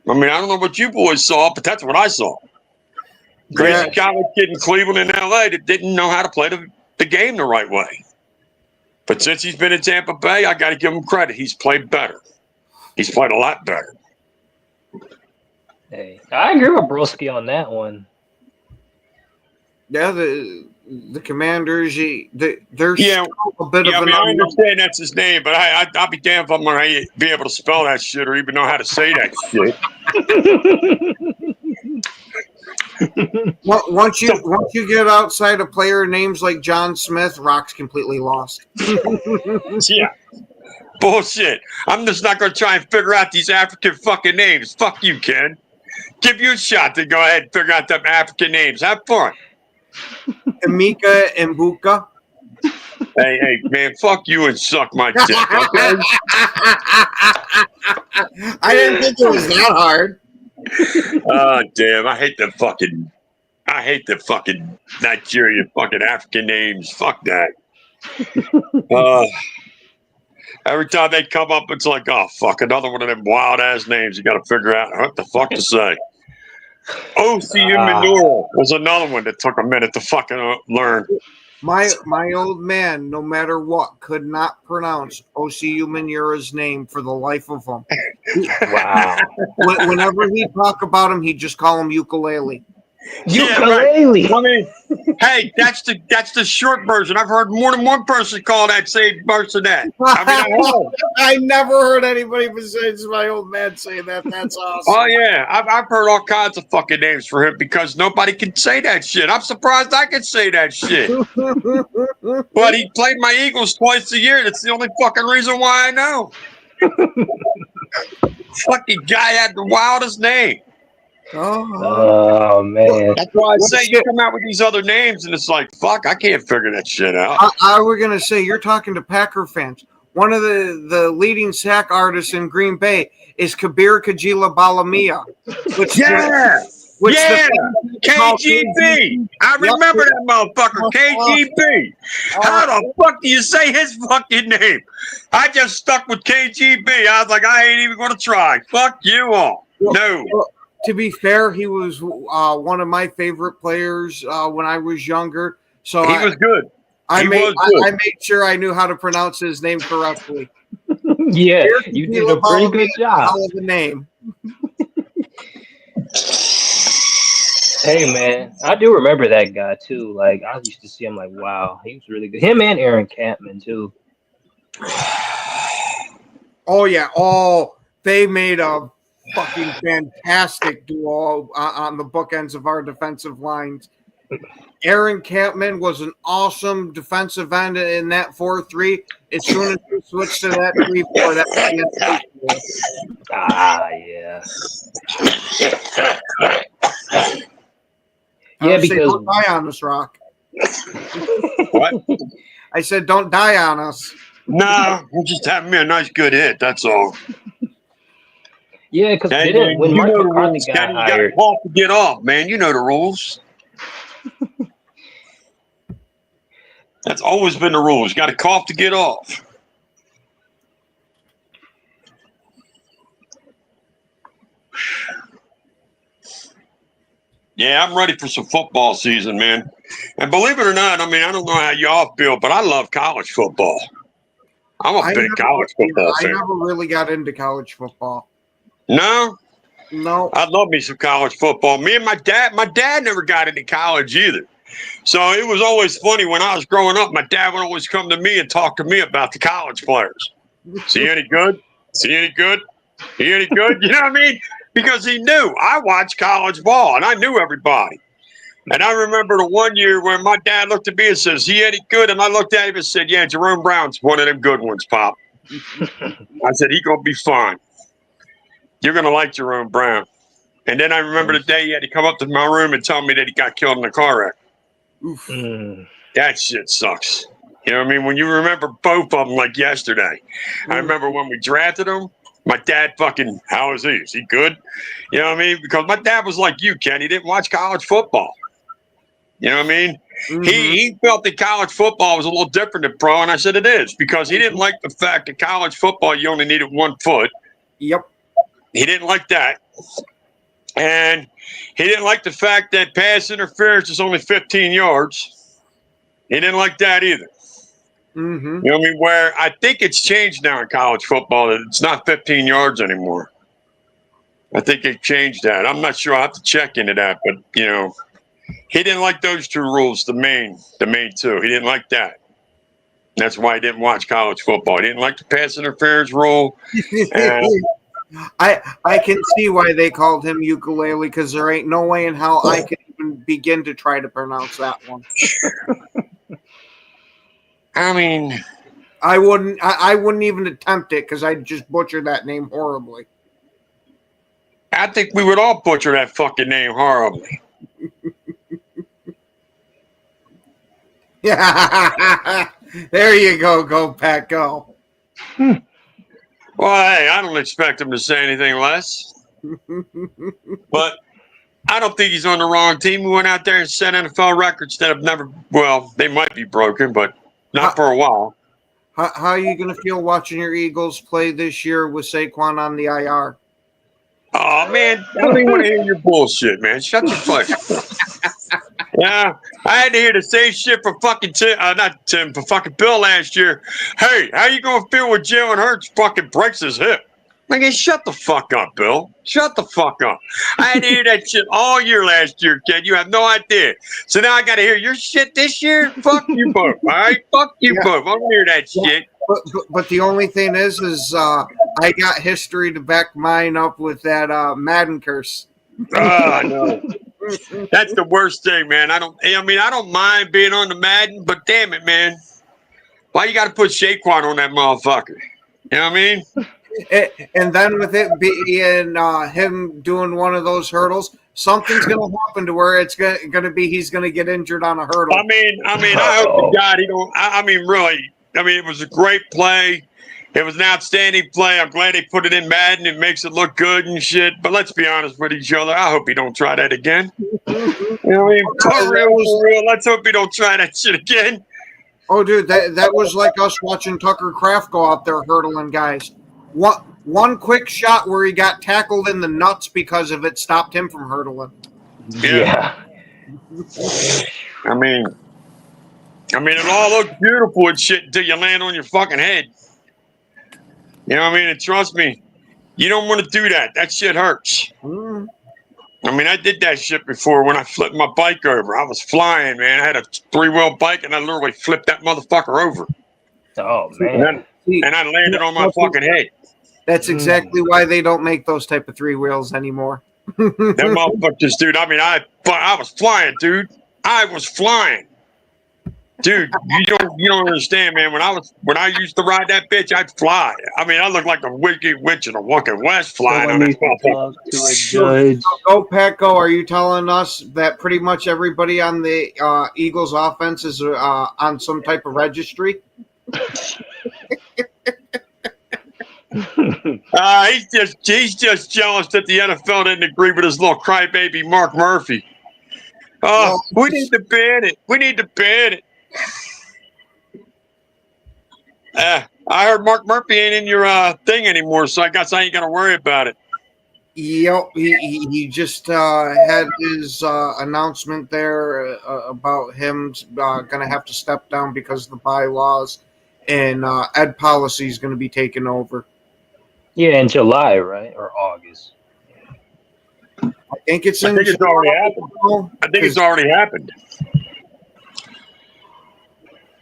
Speaker 4: I mean, I don't know what you boys saw, but that's what I saw. Crazy college kid in Cleveland and LA that didn't know how to play the game the right way. But since he's been in Tampa Bay, I got to give him credit. He's played better. He's played a lot better.
Speaker 5: Hey, I agree with Broski on that one.
Speaker 3: Yeah, the Commanders, they're
Speaker 4: Yeah,
Speaker 3: a bit of
Speaker 4: I
Speaker 3: an
Speaker 4: mean, I
Speaker 3: unknown.
Speaker 4: understand that's his name, but I'll be damned if I'm going to be able to spell that shit or even know how to say that shit.
Speaker 3: Once you get outside of player names like John Smith, Rock's completely lost.
Speaker 4: Yeah. Bullshit. I'm just not going to try and figure out these African fucking names. Fuck you, Ken. Give you a shot to go ahead and figure out them African names. Have fun.
Speaker 3: Emeka and Buka.
Speaker 4: Hey, man, fuck you and suck my dick, okay?
Speaker 3: I didn't think it was that hard.
Speaker 4: Oh, damn. I hate the fucking Nigerian fucking African names. Fuck that. Every time they come up, it's like, oh, fuck, another one of them wild-ass names. You got to figure out what the fuck to say. OCU Manura was another one that took a minute to fucking learn.
Speaker 3: My old man, no matter what, could not pronounce OCU Manura's name for the life of him.
Speaker 5: Wow.
Speaker 3: Whenever he talk about him, he'd just call him ukulele.
Speaker 5: Ukulele.
Speaker 4: Yeah, right. I mean, hey, that's the short version. I've heard more than one person call that same version that. I mean,
Speaker 3: I never heard anybody besides my old man say that. That's awesome.
Speaker 4: Oh yeah, I've heard all kinds of fucking names for him because nobody can say that shit. I'm surprised I can say that shit. But he played my Eagles twice a year. That's the only fucking reason why I know. Fucking guy had the wildest name.
Speaker 5: Oh man.
Speaker 4: That's why I say you come out with these other names and it's like, fuck, I can't figure that shit out.
Speaker 3: I was gonna say you're talking to Packer fans. One of the leading sack artists in Green Bay is Kabir Kajila Balamia.
Speaker 4: KGB. I remember that motherfucker, KGB. How the fuck do you say his fucking name? I just stuck with KGB. I was like, I ain't even gonna try. Fuck you all. No.
Speaker 3: To be fair, he was one of my favorite players when I was younger. So
Speaker 4: he was good.
Speaker 3: I made sure I knew how to pronounce his name correctly.
Speaker 5: Yeah, you did a pretty good job.
Speaker 3: Hell of a name.
Speaker 5: Hey man, I do remember that guy too. Like I used to see him like, wow, he was really good. Him and Aaron Campman too.
Speaker 3: Oh yeah. Oh, they made a fucking fantastic duo on the bookends of our defensive lines. Aaron Campman was an awesome defensive end in that 4-3. As soon as we switched to that 3-4, that
Speaker 5: yeah.
Speaker 3: Yeah, because don't die on us, Rock.
Speaker 4: What?
Speaker 3: I said, don't die on us.
Speaker 4: Nah, we're just having me a nice good hit. That's all.
Speaker 5: Yeah, because when Mark McCarthy got hired,
Speaker 4: you got to get off, man. You know the rules. That's always been the rules. You got to cough to get off. Yeah, I'm ready for some football season, man. And believe it or not, I mean, I don't know how y'all feel, but I love college football. I'm a big college football
Speaker 3: I
Speaker 4: fan.
Speaker 3: never really got into college football.
Speaker 4: No,
Speaker 3: No.
Speaker 4: I love me some college football. Me and my dad never got into college either. So it was always funny when I was growing up. My dad would always come to me and talk to me about the college players. See any good? See any good? See any good? You know what I mean? Because he knew I watched college ball and I knew everybody. And I remember the one year when my dad looked at me and says, "He any good?" And I looked at him and said, "Yeah, Jerome Brown's one of them good ones, Pop." I said, "He gonna be fine. You're gonna like Jerome Brown." And then I remember the day he had to come up to my room and tell me that he got killed in a car wreck. That shit sucks. You know what I mean? When you remember both of them like yesterday. I remember when we drafted him, my dad fucking, how is he? Is he good? You know what I mean? Because my dad was like you, Ken. He didn't watch college football. You know what I mean? He felt that college football was a little different than pro, and I said it is because he didn't like the fact that college football you only needed 1 foot.
Speaker 3: Yep.
Speaker 4: He didn't like that. And he didn't like the fact that pass interference is only 15 yards. He didn't like that either. You know what I mean? Where I think it's changed now in college football that it's not 15 yards anymore. I think they changed that. I'm not sure. I'll have to check into that. But, you know, he didn't like those 2 rules, the main 2. He didn't like that. That's why he didn't watch college football. He didn't like the pass interference rule. And
Speaker 3: I can see why they called him ukulele because there ain't no way in hell I could even begin to try to pronounce that one.
Speaker 4: I mean,
Speaker 3: I wouldn't even attempt it because I'd just butcher that name horribly.
Speaker 4: I think we would all butcher that fucking name horribly.
Speaker 3: Yeah, there you go, Pat, go.
Speaker 4: Well, hey, I don't expect him to say anything less. But I don't think he's on the wrong team. We went out there and set NFL records that have never, well, they might be broken, but not for a while.
Speaker 3: How are you going to feel watching your Eagles play this year with Saquon on the IR?
Speaker 4: Oh, man, I don't even want to hear your bullshit, man. Shut your fucking Yeah, I had to hear the same shit for fucking for fucking Bill last year. Hey, how you going to feel when Jalen Hurts fucking breaks his hip? Like, hey, shut the fuck up, Bill. Shut the fuck up. I had to hear that shit all year last year, kid. You have no idea. So now I got to hear your shit this year? Fuck you both, all right? Fuck you both. I don't hear that shit.
Speaker 3: But the only thing is I got history to back mine up with that Madden curse.
Speaker 4: Oh, no. That's the worst thing, man. I don't mind being on the Madden, but damn it, man. Why you got to put Saquon on that motherfucker? You know what I mean?
Speaker 3: And then with it being him doing one of those hurdles, something's going to happen to where it's going to be he's going to get injured on a hurdle.
Speaker 4: I mean, I hope to God he don't. I mean, really. I mean, it was a great play. It was an outstanding play. I'm glad they put it in Madden. It makes it look good and shit. But let's be honest with each other. I hope he don't try that again. You know what I mean? For real. Let's hope he don't try that shit again.
Speaker 3: Oh, dude, that was like us watching Tucker Kraft go out there hurdling guys. One quick shot where he got tackled in the nuts because of it stopped him from hurdling.
Speaker 5: Yeah.
Speaker 4: I mean, it all looks beautiful and shit until you land on your fucking head. You know what I mean? And trust me, you don't want to do that. That shit hurts. I mean, I did that shit before when I flipped my bike over. I was flying, man. I had a 3-wheel bike, and I literally flipped that motherfucker over.
Speaker 5: Oh, man.
Speaker 4: And I landed on my fucking head.
Speaker 3: That's exactly why they don't make those type of 3 wheels anymore.
Speaker 4: That motherfuckers, dude. I mean, I was flying, dude. I was flying. Dude, you don't understand, man. When I used to ride that bitch, I'd fly. I mean, I looked like a wicked witch in the Wicked West flying on that motherfucker.
Speaker 3: Go, Pat, go. Are you telling us that pretty much everybody on the Eagles offense is on some type of registry?
Speaker 4: He's just jealous that the NFL didn't agree with his little crybaby Mark Murphy. Oh, we need to ban it. We need to ban it. I heard Mark Murphy ain't in your thing anymore, so I guess I ain't got to worry about it.
Speaker 3: Yep, he just had his announcement there about him going to have to step down because of the bylaws. and Ed Policy is going to be taking over.
Speaker 5: Yeah, in July, right, or August.
Speaker 3: I think it's in.
Speaker 4: I think it's already happened. I think it's already happened.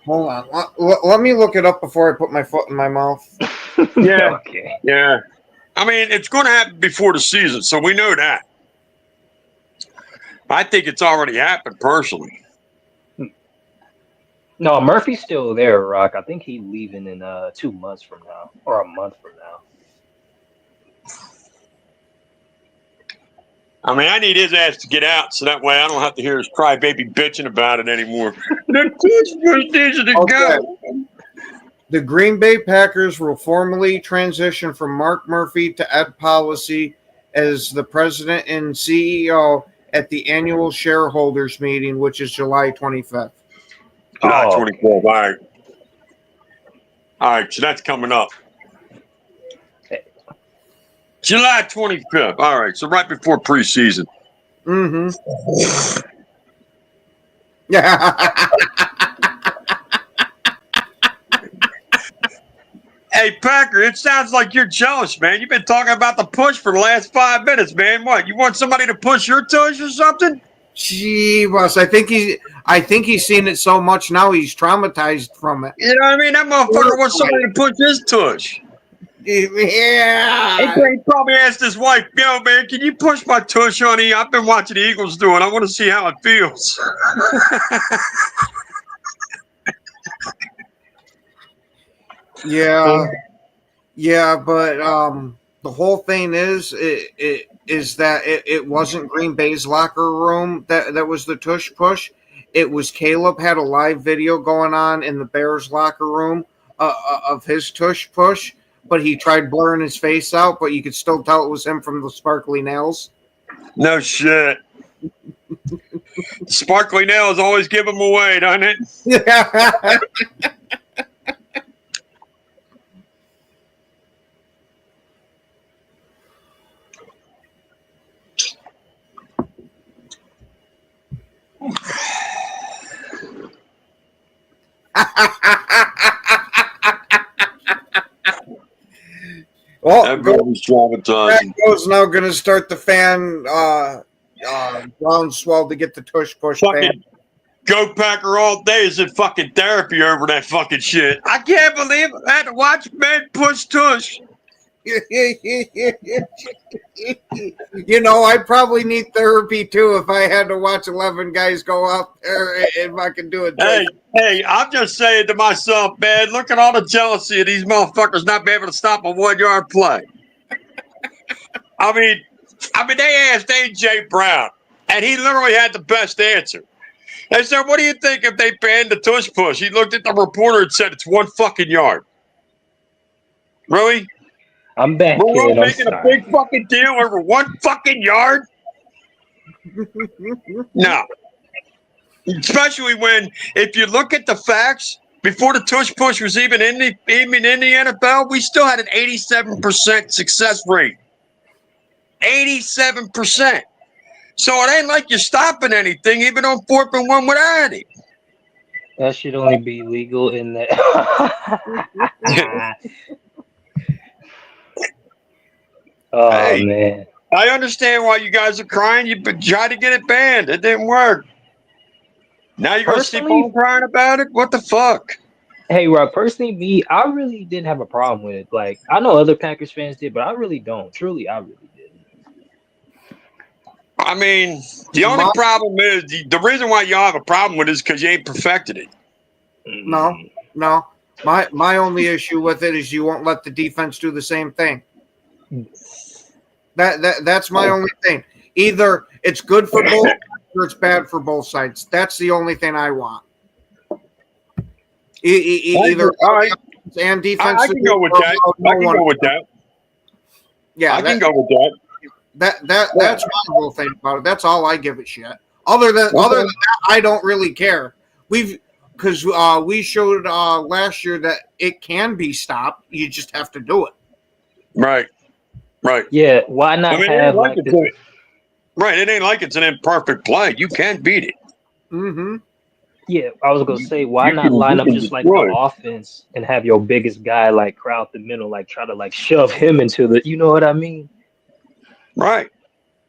Speaker 3: Hold on. Let me look it up before I put my foot in my mouth.
Speaker 4: Yeah.
Speaker 5: Okay.
Speaker 4: Yeah. I mean, it's going to happen before the season, so we know that. I think it's already happened personally.
Speaker 5: No, Murphy's still there, Rock. I think he's leaving in 2 months from now, or a month from now.
Speaker 4: I mean, I need his ass to get out so that way I don't have to hear his crybaby bitching about it anymore. The Pittsburgh needs to go.
Speaker 3: The Green Bay Packers will formally transition from Mark Murphy to Ed Policy as the president and CEO at the annual shareholders meeting, which is July 25th.
Speaker 4: July 24th. All right. All right. So that's coming up. July 25th. All right. So right before preseason.
Speaker 3: Mm-hmm. Yeah.
Speaker 4: Hey, Packer, it sounds like you're jealous, man. You've been talking about the push for the last 5 minutes, man. What? You want somebody to push your tush or something?
Speaker 3: Gee, Russ, I think he's seen it so much now he's traumatized from it.
Speaker 4: You know what I mean? That motherfucker wants somebody to push his tush.
Speaker 3: Yeah.
Speaker 4: He probably asked his wife, "Yo, man, can you push my tush, honey? I've been watching the Eagles do it. I want to see how it feels."
Speaker 3: Yeah, but the whole thing is that it wasn't Green Bay's locker room that was the tush push. It was Caleb had a live video going on in the Bears locker room of his tush push, but he tried blurring his face out, but you could still tell it was him from the sparkly nails.
Speaker 4: No shit. Sparkly nails always give him away, doesn't it?
Speaker 3: Yeah. Well, Go's now going to start the fan groundswell to get the tush push fan.
Speaker 4: Go Packer all day is in fucking therapy over that fucking shit. I can't believe I had to watch men push tush.
Speaker 3: You know, I probably need therapy too if I had to watch 11 guys go out there and I can do it.
Speaker 4: Hey, I'm just saying to myself, man, look at all the jealousy of these motherfuckers not being able to stop a 1 yard play. I mean, they asked AJ Brown, and he literally had the best answer. They said, "What do you think if they banned the tush push?" He looked at the reporter and said, "It's 1 fucking yard." Really?
Speaker 5: I'm back.
Speaker 4: We're making a big fucking deal over 1 fucking yard? No. Especially when, if you look at the facts, before the tush push was even in the NFL, we still had an 87% success rate. 87%. So it ain't like you're stopping anything, even on 4th and 1 without it.
Speaker 5: That should only be legal in that.
Speaker 4: Hey,
Speaker 5: man.
Speaker 4: I understand why you guys are crying. You tried to get it banned. It didn't work. Now you're going to keep on crying about it? What the fuck?
Speaker 5: Hey, Rob, personally, I really didn't have a problem with it. Like, I know other Packers fans did, but I really don't. Truly, I really didn't.
Speaker 4: I mean, the only problem is, the reason why y'all have a problem with it is because you ain't perfected it.
Speaker 3: No. My only issue with it is you won't let the defense do the same thing. That's my only thing. Either it's good for both or it's bad for both sides. That's the only thing I want. Either and defense.
Speaker 4: I can go with that. I can go with that.
Speaker 3: Yeah,
Speaker 4: I can go with that.
Speaker 3: That's my whole thing about it. That's all I give a shit. Other than that, I don't really care. Because we showed last year that it can be stopped. You just have to do it.
Speaker 4: Right.
Speaker 5: Yeah. Why not have
Speaker 4: right? It ain't like it's an imperfect play. You can beat it.
Speaker 3: Mm-hmm.
Speaker 5: Yeah, I was gonna say, why
Speaker 4: You
Speaker 5: not
Speaker 4: can,
Speaker 5: line
Speaker 4: you
Speaker 5: up
Speaker 4: can
Speaker 5: just like the
Speaker 4: destroy.
Speaker 5: offense and have your biggest guy like crowd the middle, like try to like shove him into the, you know what I mean?
Speaker 4: Right.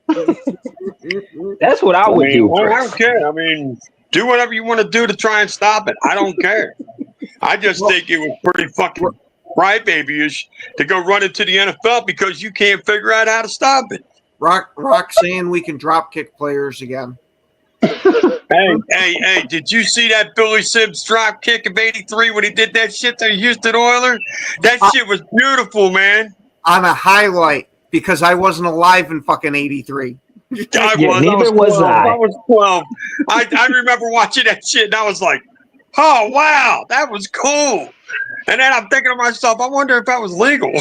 Speaker 5: That's what I
Speaker 4: I
Speaker 5: would
Speaker 4: mean,
Speaker 5: do,
Speaker 4: I
Speaker 5: bro.
Speaker 4: don't care. I mean, do whatever you want to do to try and stop it. I don't care. I just
Speaker 3: Well,
Speaker 4: think it was pretty fucking crybaby-ish to go run into the NFL because you can't figure out how to stop it.
Speaker 3: Rock saying we can drop kick players again.
Speaker 4: Hey, did you see that Billy Sims drop kick of 83 when he did that shit to the Houston Oilers? That shit was beautiful, man.
Speaker 3: On a highlight because I wasn't alive in fucking 83.
Speaker 4: I
Speaker 5: Yeah,
Speaker 4: was
Speaker 5: neither was
Speaker 4: 12. I
Speaker 5: I.
Speaker 4: was 12. I remember watching that shit and I was like, oh, wow, that was cool. And then I'm thinking to myself, I wonder if that was legal.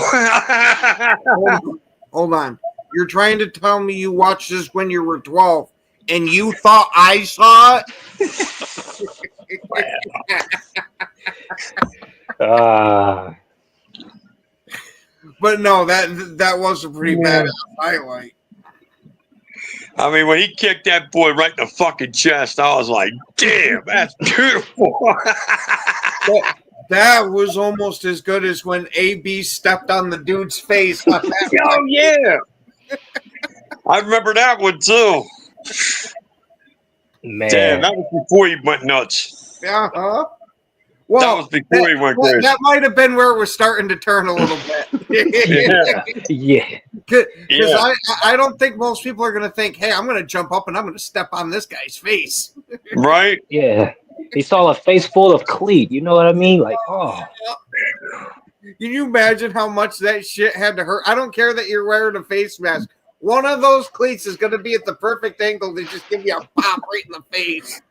Speaker 3: Hold on. You're trying to tell me you watched this when you were 12 and you thought I saw it? But no, that was a pretty bad highlight.
Speaker 4: I mean, when he kicked that boy right in the fucking chest, I was like, damn, that's beautiful.
Speaker 3: That was almost as good as when AB stepped on the dude's face. On that
Speaker 4: Oh, yeah. I remember that one, too.
Speaker 5: Man.
Speaker 4: Damn, that was before he went nuts.
Speaker 3: Uh-huh. Well,
Speaker 4: That was before he went crazy.
Speaker 3: that might have been where it was starting to turn a little bit.
Speaker 5: Yeah.
Speaker 3: Because I don't think most people are going to think, hey, I'm going to jump up and I'm going to step on this guy's face.
Speaker 4: Right?
Speaker 5: Yeah. He saw a face full of cleat. You know what I mean? Like, oh.
Speaker 3: Can you imagine how much that shit had to hurt? I don't care that you're wearing a face mask. One of those cleats is going to be at the perfect angle to just give you a pop right in the face.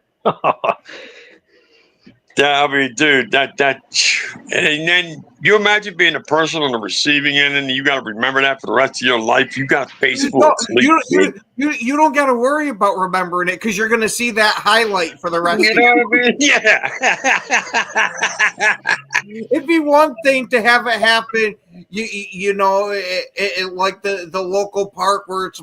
Speaker 4: Yeah, I mean, dude, and then you imagine being a person on the receiving end, and you got to remember that for the rest of your life. You got a face full of sleep.
Speaker 3: You don't got to worry about remembering it because you're going to see that highlight for the rest of
Speaker 4: You know what I mean? Yeah.
Speaker 3: It'd be one thing to have it happen, you know, like the local park where it's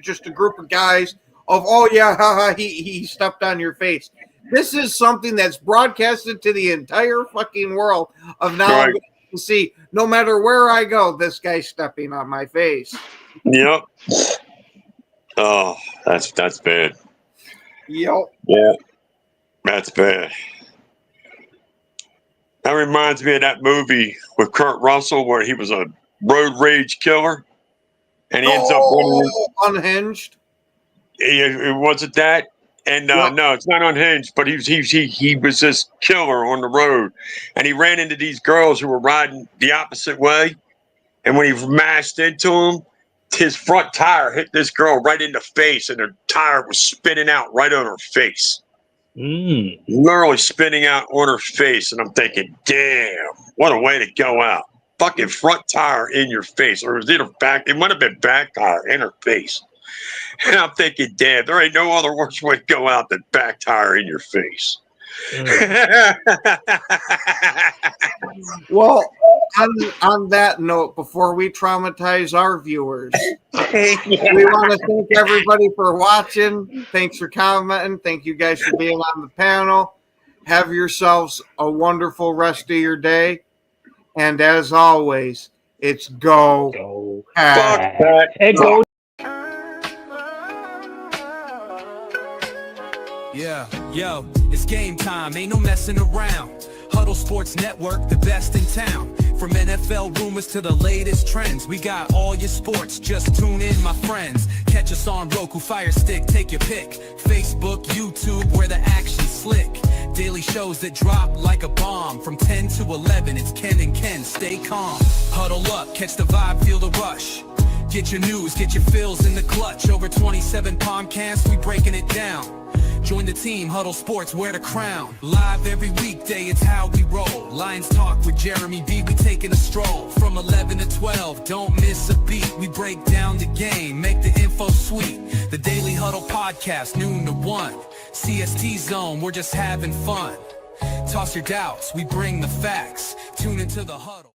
Speaker 3: just a group of guys of, oh yeah, haha, he stepped on your face. This is something that's broadcasted to the entire fucking world of now
Speaker 4: Right.
Speaker 3: to see, no matter where I go, this guy's stepping on my face.
Speaker 4: Yep. Oh, that's bad.
Speaker 3: Yep.
Speaker 4: Yeah, that's bad. That reminds me of that movie with Kurt Russell where he was a road rage killer, and he ends up
Speaker 3: Unhinged.
Speaker 4: It wasn't that. And no, it's not Unhinged, but he was this killer on the road, and he ran into these girls who were riding the opposite way, and when he mashed into them, his front tire hit this girl right in the face, and her tire was spinning out right on her face. Literally spinning out on her face, and I'm thinking, damn, what a way to go out. Fucking front tire in your face, or was it a back? It might have been back tire in her face. And I'm thinking, damn, there ain't no other worse way to go out than back tire in your face.
Speaker 3: Well, on that note, before we traumatize our viewers, we want to thank everybody for watching. Thanks for commenting. Thank you guys for being on the panel. Have yourselves a wonderful rest of your day. And as always, it's go.
Speaker 4: Fuck that.
Speaker 5: Hey, go.
Speaker 1: Yeah, yo, it's game time, ain't no messing around. Huddle Sports Network, the best in town. From NFL rumors to the latest trends, we got all your sports, just tune in, my friends. Catch us on Roku, Fire Stick, take your pick. Facebook, YouTube, where the action's slick. Daily shows that drop like a bomb. From 10 to 11, it's Ken and Ken, stay calm. Huddle up, catch the vibe, feel the rush. Get your news, get your fills in the clutch. Over 27 podcasts, we breaking it down. Join the team, Huddle Sports, wear the crown. Live every weekday, it's how we roll. Lions Talk with Jeremy B, we taking a stroll. From 11 to 12, don't miss a beat. We break down the game, make the info sweet. The Daily Huddle podcast, noon to 1. CST Zone, we're just having fun. Toss your doubts, we bring the facts. Tune into the Huddle.